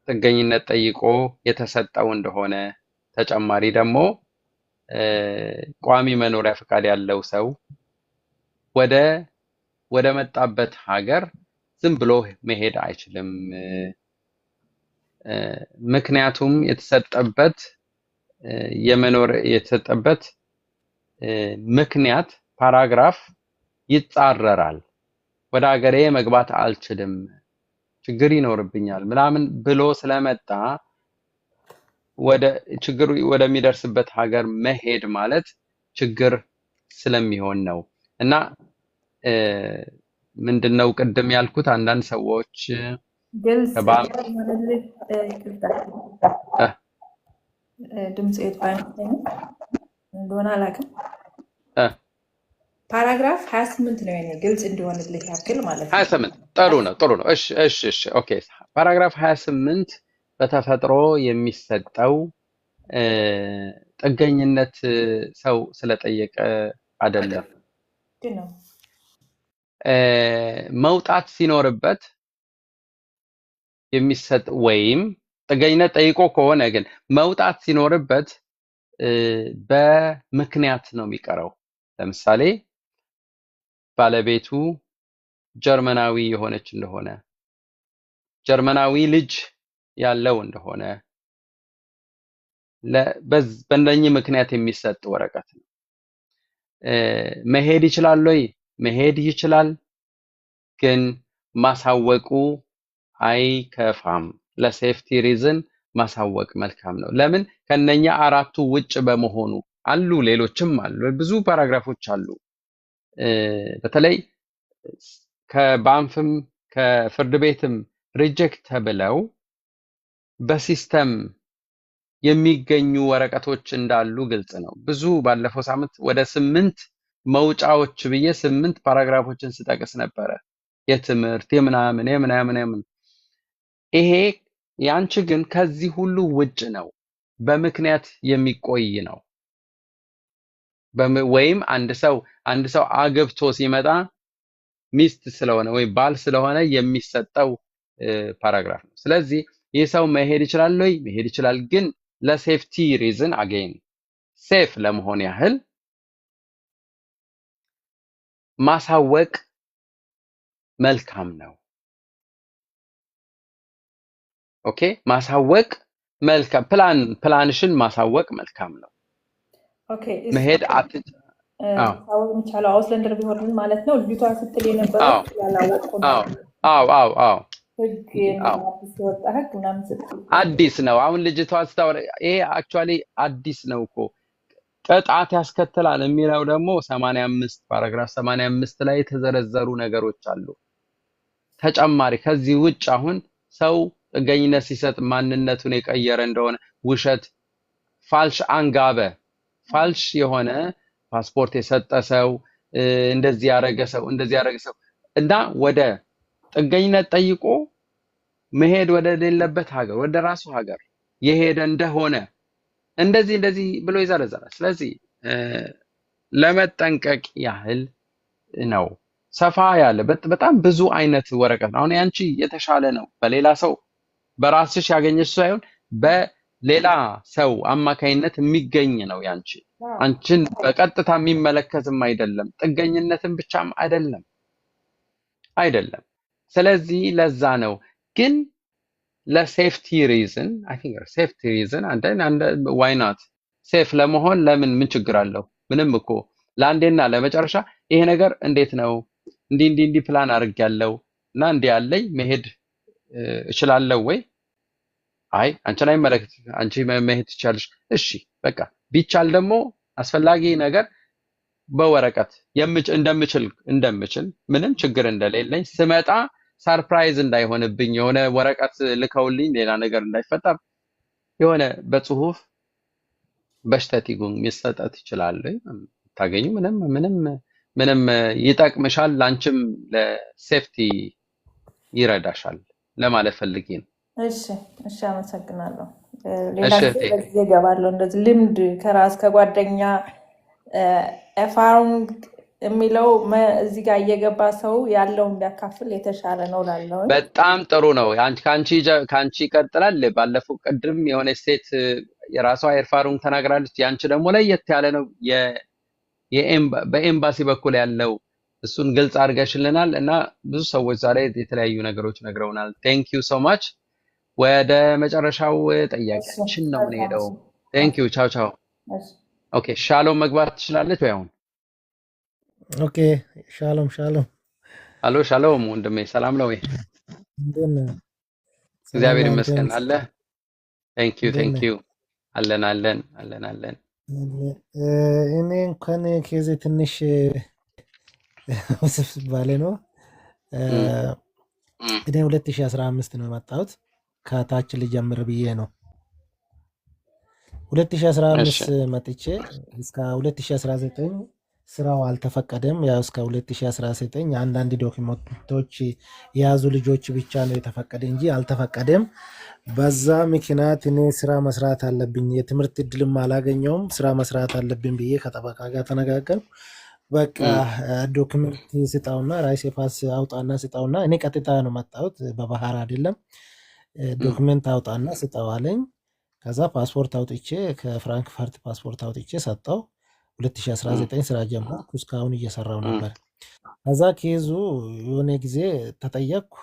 ጥገኝነት ጠይቆ የተሰጠው እንደሆነ ተጨማሪ ደግሞ ቋሚ መኖሪያ ፈቃድ ያለው ሰው ወደ መጣበት ሀገር ዝም ብሎ መሄድ አይችልም። ምክንያቱም የተሰጠበት ምክንያት ፓራግራፍ ይጻረራል። ወደ ሀገሬ መግባት አልችልም፣ ችግር ይኖርብኛል ምናምን ብሎ ስለመጣ ችግሩ ወደሚደርስበት ሀገር መሄድ ማለት ችግር ስለሚሆን ነው። እና ምንድነው ቅድም ያልኩት አንዳንድ ሰዎች ድምጽ እንደሆነ አላውቅም። ፓራግራፍ 28 ነው የኔ ግልጽ እንዲሆንልህ ያክል ማለት ነው። 28 ጥሩ ነው። እሺ ኦኬ። ፓራግራፍ 28 በተፈጥሮ የሚሰጠው ጥገኝነት ሰው ስለጠየቀ አይደለም። መውጣት ሲኖርበት የሚሰጥ ወይም ጥገኝነት ጠይቆ ከሆነ ግን መውጣት ሲኖርበት በምክንያት ነው የሚቀረው። ለምሳሌ ባለቤቱ ጀርመናዊ የሆነች እንደሆነ፣ ጀርመናዊ ልጅ ያለው እንደሆነ በእነኚህ ምክንያት የሚሰጥ ወረቀት ነው። መሄድ ይችላል ወይ? መሄድ ይችላል፣ ግን ማሳወቁ አይከፋም። ለሴፍቲ ሪዝን ማሳወቅ መልካም ነው። ለምን? ከነኛ አራቱ ውጭ በመሆኑ አሉ፣ ሌሎችም አሉ፣ ብዙ ፓራግራፎች አሉ። በተለይ ከባንፍም ከፍርድ ቤትም ሪጀክት ተብለው በሲስተም የሚገኙ ወረቀቶች እንዳሉ ግልጽ ነው። ብዙ ባለፈው ሳምንት ወደ 8 መውጫዎች ብዬ 8 ፓራግራፎችን ስጠቅስ ነበረ። የትምህርት የምናምን ይሄ ያንቺ ግን ከዚህ ሁሉ ውጭ ነው። በምክንያት የሚቆይ ነው። ወይም አንድ ሰው አግብቶ ሲመጣ ሚስት ስለሆነ ወይ ባል ስለሆነ የሚሰጠው ፓራግራፍ ነው። ስለዚህ ይህ ሰው መሄድ ይችላል ወይ? መሄድ ይችላል፣ ግን ለሴፍቲ ሪዝን አገይን ሴፍ ለመሆን ያህል ማሳወቅ መልካም ነው። ኦኬ፣ ማሳወቅ መልካም ፕላንሽን ማሳወቅ መልካም ነው። ኦኬ፣ መሄድ ማሳወቅ የሚቻለው አውስለንደር ቢሆን ማለት ነው። ልጅቷ ስትል የነበረው ያላወቅኩ ነው። አዎ ህግ አዲስ የወጣ ህግ ምናምን ስትል አዲስ ነው። አሁን ልጅቷ ስታወራ ይሄ አክቹአሊ አዲስ ነው እኮ ቅጣት ያስከትላል የሚለው ደግሞ 85 ፓራግራፍ 85 ላይ የተዘረዘሩ ነገሮች አሉ ተጨማሪ። ከዚህ ውጭ አሁን ሰው ጥገኝነት ሲሰጥ ማንነቱን የቀየረ እንደሆነ ውሸት፣ ፋልሽ አንጋበ፣ ፋልሽ የሆነ ፓስፖርት የሰጠ ሰው፣ እንደዚህ ያረገ ሰው እና ወደ ጥገኝነት ጠይቆ መሄድ ወደ ሌለበት ሀገር ወደ ራሱ ሀገር የሄደ እንደሆነ እንደዚህ ብሎ ይዘረዘራል። ስለዚህ ለመጠንቀቅ ያህል ነው። ሰፋ ያለ በጣም ብዙ አይነት ወረቀት ነው። አሁን ያንቺ የተሻለ ነው። በሌላ ሰው በራስሽ ያገኘሽ ሳይሆን በሌላ ሰው አማካይነት የሚገኝ ነው ያንቺ። አንቺን በቀጥታ የሚመለከትም አይደለም፣ ጥገኝነትም ብቻም አይደለም። ስለዚህ ለዛ ነው ግን ለሴፍቲ ሪዝን አይ ቲንክ ሴፍቲ ሪዝን አንድ ዋይ ናት ሴፍ ለመሆን ለምን ምን ችግር አለው? ምንም እኮ ለአንዴና ለመጨረሻ ይሄ ነገር እንዴት ነው እንዲህ ፕላን አድርጌያለሁ እና እንዲህ ያለኝ መሄድ እችላለሁ ወይ? አይ አንቺን አይመለከትም፣ አንቺ መሄድ ትችያለሽ። እሺ በቃ ቢቻል ደግሞ አስፈላጊ ነገር በወረቀት እንደምችል ምንም ችግር እንደሌለኝ ስመጣ ሰርፕራይዝ እንዳይሆንብኝ የሆነ ወረቀት ልከውልኝ ሌላ ነገር እንዳይፈጠር የሆነ በጽሁፍ በሽተቲጉን መስጠት ይችላል። ታገኙ ምንም ይጠቅምሻል፣ ላንቺም ለሴፍቲ ይረዳሻል ለማለት ፈልጌ ነው። እሺ አመሰግናለሁ። ሌላ ጊዜ እገባለሁ። እንደዚህ ልምድ ከራስ ከጓደኛ ፋሩንግ የሚለው እዚህ ጋር እየገባ ሰው ያለውን ቢያካፍል የተሻለ ነው ላለው በጣም ጥሩ ነው። ካንቺ ይቀጥላል። ባለፈው ቅድም የሆነ ሴት የራሷ ኤርፋሩንግ ተናግራለች። ያንቺ ደግሞ ለየት ያለ ነው። በኤምባሲ በኩል ያለው እሱን ግልጽ አድርገሽልናል እና ብዙ ሰዎች ዛሬ የተለያዩ ነገሮች ነግረውናል። ቴንክ ዩ ሶ ማች። ወደ መጨረሻው ጠያቂያችን ነው የምንሄደው። ቴንክ ዩ ቻው። ኦኬ ሻሎም መግባት ትችላለች ወይ አሁን? ኦኬ ሻሎም። አሎ ሻሎም ወንድሜ ሰላም ነው ወይ? እግዚአብሔር ይመስገን አለ። ቴንክ ዩ አለን። እኔ እንኳን ኬዝ ትንሽ ውስብስብ ባለ ነው። እኔ 2015 ነው የመጣሁት። ከታች ልጀምር ብዬ ነው 2015 መጥቼ እስከ 2019 ስራው አልተፈቀደም። ያው እስከ 2019 አንዳንድ ዶክመንቶች የያዙ ልጆች ብቻ ነው የተፈቀደ እንጂ አልተፈቀደም። በዛ ምክንያት እኔ ስራ መስራት አለብኝ፣ የትምህርት እድልም አላገኘውም፣ ስራ መስራት አለብኝ ብዬ ከጠበቃ ጋር ተነጋገርኩ። በቃ ዶክመንት ስጣውና ራሴ ፓስ አውጣና ስጣውና እኔ ቀጥታ ነው መጣሁት፣ በባህር አይደለም። ዶክመንት አውጣና ስጠው አለኝ። ከዛ ፓስፖርት አውጥቼ ከፍራንክፈርት ፓስፖርት አውጥቼ ሰጠው። 2019 ስራ ጀመርኩ። እስካሁን እየሰራው ነበር። ከዛ ኬዙ የሆነ ጊዜ ተጠየቅኩ፣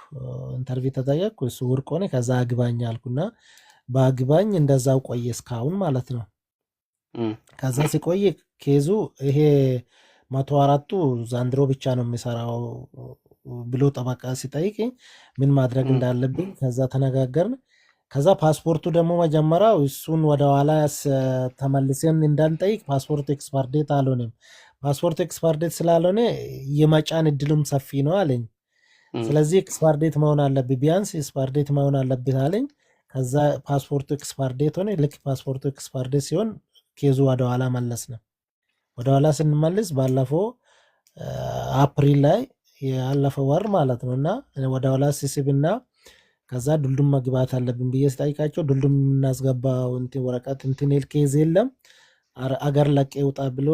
ኢንተርቪው ተጠየቅኩ። እሱ ውድቅ ሆነ። ከዛ አግባኝ አልኩና በአግባኝ እንደዛው ቆየ እስካሁን ማለት ነው። ከዛ ሲቆይ ኬዙ ይሄ 104ቱ ዛንድሮ ብቻ ነው የሚሰራው ብሎ ጠበቃ ሲጠይቅ ምን ማድረግ እንዳለብኝ ከዛ ተነጋገርን። ከዛ ፓስፖርቱ ደግሞ መጀመሪያው እሱን ወደኋላ ተመልሰን እንዳንጠይቅ ፓስፖርት ኤክስፓየር ዴት አልሆነም። ፓስፖርት ኤክስፓየር ዴት ስላልሆነ የመጫን እድሉም ሰፊ ነው አለኝ። ስለዚህ ኤክስፓየር ዴት መሆን አለብህ፣ ቢያንስ ኤክስፓየር ዴት መሆን አለብህ አለኝ። ከዛ ፓስፖርቱ ኤክስፓየር ዴት ሆነ። ልክ ፓስፖርቱ ኤክስፓየር ዴት ሲሆን ኬዙ ወደኋላ መለስ ነው። ወደኋላ ስንመልስ ባለፈው አፕሪል ላይ ያለፈው ወር ማለት ነው እና ወደኋላ ሲስብና ከዛ ዱልዱም መግባት አለብን ብዬ ስጠይቃቸው ዱልዱም የምናስገባው እንትን ወረቀት እንትን ኬዝ የለም አገር ለቄ ውጣ ብሎ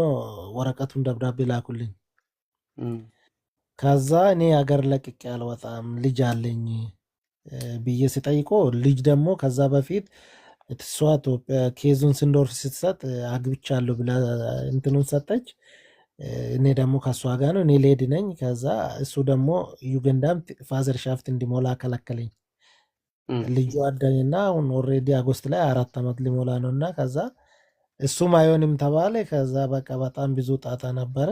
ወረቀቱን ደብዳቤ ላኩልኝ። ከዛ እኔ አገር ለቅቄ አልወጣም ልጅ አለኝ ብዬ ስጠይቆ ልጅ ደግሞ ከዛ በፊት እሷ ኬዙን ስንዶርፍ ስትሰጥ አግብቻለሁ ብላ እንትኑን ሰጠች። እኔ ደግሞ ከእሷ ጋር ነው፣ እኔ ሌድ ነኝ። ከዛ እሱ ደግሞ ዩገንዳም ፋዘር ሻፍት እንዲሞላ ከለከለኝ። ልጁ አዳኝና አሁን ኦልሬዲ አጎስት ላይ 4 ዓመት ሊሞላ ነው እና ከዛ እሱም አይሆንም ተባለ። ከዛ በቃ በጣም ብዙ ጣጣ ነበረ።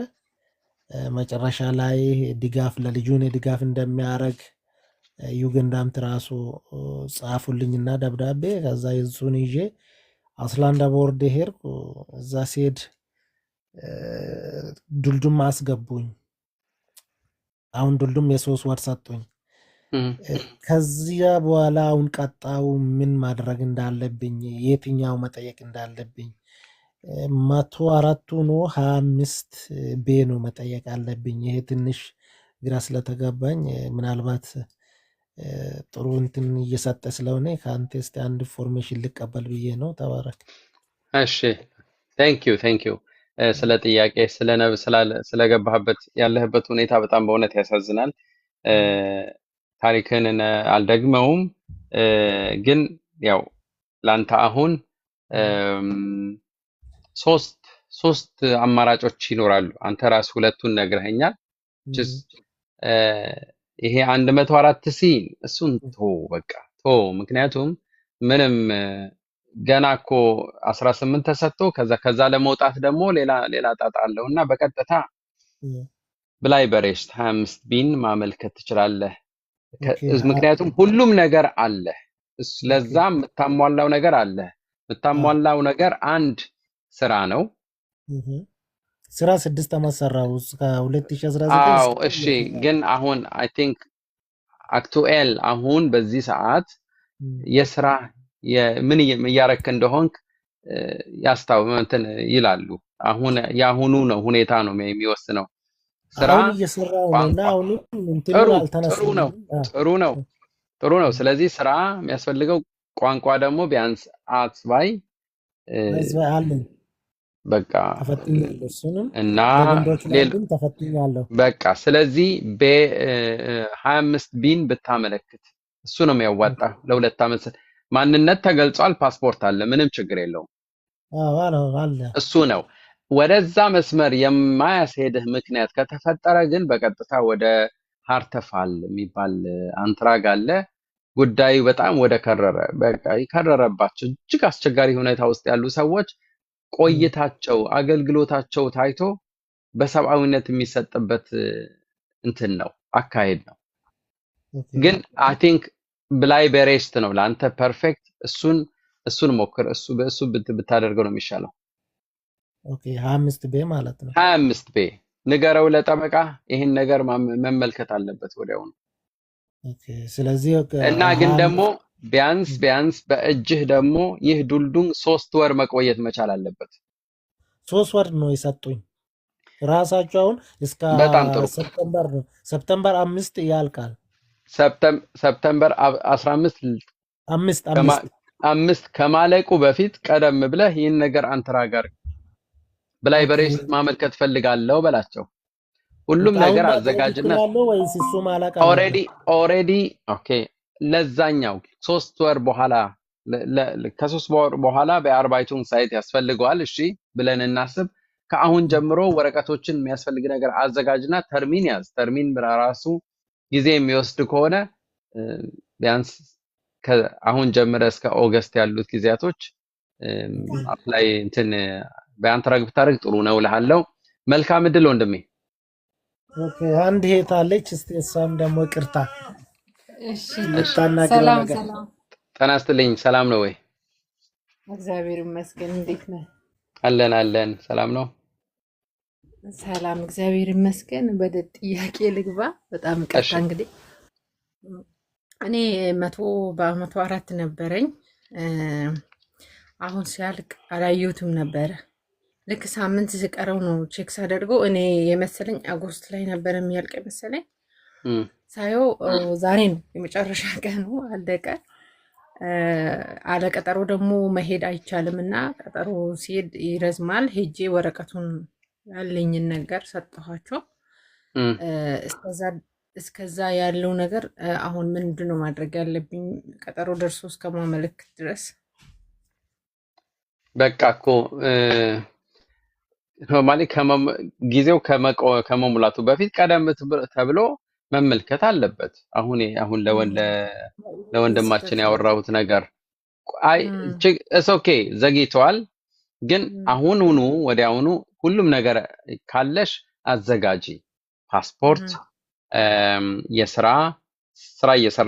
መጨረሻ ላይ ድጋፍ ለልጁን ድጋፍ እንደሚያደርግ ዩገንዳም ትራሱ ጻፉልኝና ደብዳቤ። ከዛ የሱን ይዤ አስላንዳ ቦርድ ሄድኩ። እዛ ሲሄድ ዱልዱም አስገቡኝ። አሁን ዱልዱም የ3 ወር ሰጡኝ። ከዚያ በኋላ አሁን ቀጣው ምን ማድረግ እንዳለብኝ የትኛው መጠየቅ እንዳለብኝ 104ቱ ነው 25 ቤ ነው መጠየቅ አለብኝ። ይሄ ትንሽ ግራ ስለተገባኝ ምናልባት ጥሩ እንትን እየሰጠ ስለሆነ ከአንተ እስቲ አንድ ኢንፎርሜሽን ልቀበል ብዬ ነው። ተባረክ። እሺ ቴንክ ዩ ስለ ጥያቄ ስለገባህበት ያለህበት ሁኔታ በጣም በእውነት ያሳዝናል። ታሪክን አልደግመውም፣ ግን ያው ላንተ አሁን ሶስት አማራጮች ይኖራሉ። አንተ ራስ ሁለቱን ነግረኸኛል። ይሄ 104 ሲን እሱን በቃ ምክንያቱም ምንም ገና እኮ 18 ተሰጥቶ ከዛ ለመውጣት ደግሞ ሌላ ጣጣ አለው እና በቀጥታ ብላይ በሬስት 25 ቢን ማመልከት ትችላለህ። ምክንያቱም ሁሉም ነገር አለ፣ ለዛ የምታሟላው ነገር አለ። የምታሟላው ነገር አንድ ስራ ነው። ስራ 6 ዓመት ሰራው ከ2019። አዎ እሺ። ግን አሁን አይ ቲንክ አክቱኤል አሁን በዚህ ሰዓት የስራ ምን እያረክ እንደሆንክ እንትን ይላሉ። አሁን ያሁኑ ነው ሁኔታ ነው የሚወስነው። ስራ አሁን እየሰራው ነውና አሁን እንትኑ አልተነሳም። ጥሩ ነው። ስለዚህ ስራ የሚያስፈልገው ቋንቋ ደግሞ ቢያንስ አትባይ አለኝ በቃ ተፈትኛለሁ። እሱንም እና ተፈትኛለሁ በቃ። ስለዚህ በ25 ቢን ብታመለክት እሱ ነው የሚያዋጣ። ለ2 ዓመት ማንነት ተገልጿል፣ ፓስፖርት አለ፣ ምንም ችግር የለውም። አለ እሱ ነው። ወደዛ መስመር የማያስሄድህ ምክንያት ከተፈጠረ ግን በቀጥታ ወደ ሃርተፋል የሚባል አንትራግ አለ። ጉዳዩ በጣም ወደ የከረረባቸው እጅግ አስቸጋሪ ሁኔታ ውስጥ ያሉ ሰዎች ቆይታቸው አገልግሎታቸው ታይቶ በሰብአዊነት የሚሰጥበት እንትን ነው አካሄድ ነው። ግን አይ ቲንክ ብላይ በሬስት ነው ለአንተ ፐርፌክት። እሱን ሞክር። እሱ ብታደርገው ነው የሚሻለው። ኦኬ 25 ቤ ማለት ነው። 25 ቤ ንገረው ለጠበቃ ይሄን ነገር መመልከት አለበት ወዲያውኑ። ኦኬ ስለዚህ እና ግን ደግሞ ቢያንስ በእጅህ ደግሞ ይህ ዱልዱም 3 ወር መቆየት መቻል አለበት። 3 ወር ነው የሰጡኝ ራሳቸው። አሁን እስከ ሰፕተምበር 5 ያልቃል። ሰፕተምበር 15 ከማለቁ በፊት ቀደም ብለህ ይህን ነገር አንተራ ጋር ብላይ በሬስት ማመልከት ፈልጋለሁ በላቸው። ሁሉም ነገር አዘጋጅና ኦሬዲ ኦኬ ለዛኛው 3 ወር በኋላ ከ3 ወር በኋላ በአርባይቱን ሳይት ያስፈልገዋል እሺ ብለን እናስብ ከአሁን ጀምሮ ወረቀቶችን የሚያስፈልግ ነገር አዘጋጅና ተርሚን ያዝ ተርሚን በራሱ ጊዜ የሚወስድ ከሆነ ቢያንስ ከአሁን ጀምረ እስከ ኦገስት ያሉት ጊዜያቶች አፕላይ እንትን በአንትራግ ብታረግ ጥሩ ነው እልሃለሁ መልካም እድል ወንድሜ ኦኬ አንድ ሄት አለች እስቲ እሷም ደግሞ ይቅርታ እሺ ልታናግረው ሰላም ነገር ሰላም ጤና ይስጥልኝ ሰላም ነው ወይ እግዚአብሔር ይመስገን እንዴት ነህ አለን ሰላም ነው ሰላም እግዚአብሔር ይመስገን ወደ ጥያቄ ልግባ በጣም ቀጣ እንግዲህ እኔ 104 ነበረኝ አሁን ሲያልቅ አላየሁትም ነበር ልክ ሳምንት ሲቀረው ነው ቼክ ሳደርገው እኔ የመሰለኝ አጎስት ላይ ነበር የሚያልቅ መሰለኝ ሳየው ዛሬ ነው የመጨረሻ ቀኑ አለቀ አለ ቀጠሮ ደግሞ መሄድ አይቻልምና ቀጠሮ ሲሄድ ይረዝማል ሄጄ ወረቀቱን ያለኝን ነገር ሰጥቷቸው እስከዛ ያለው ነገር አሁን ምንድነው ማድረግ ያለብኝ ቀጠሮ ደርሶ እስከማመለክት ድረስ በቃ እኮ ኖርማሊ ጊዜው ከመሙላቱ በፊት ቀደም ተብሎ መመልከት አለበት አሁን ለወንድማችን ያወራሁት ነገር አይ ኦኬ ዘግይቷል ግን አሁኑኑ ወዲያውኑ ሁሉም ነገር ካለሽ አዘጋጂ ፓስፖርት ስራ እየሰራ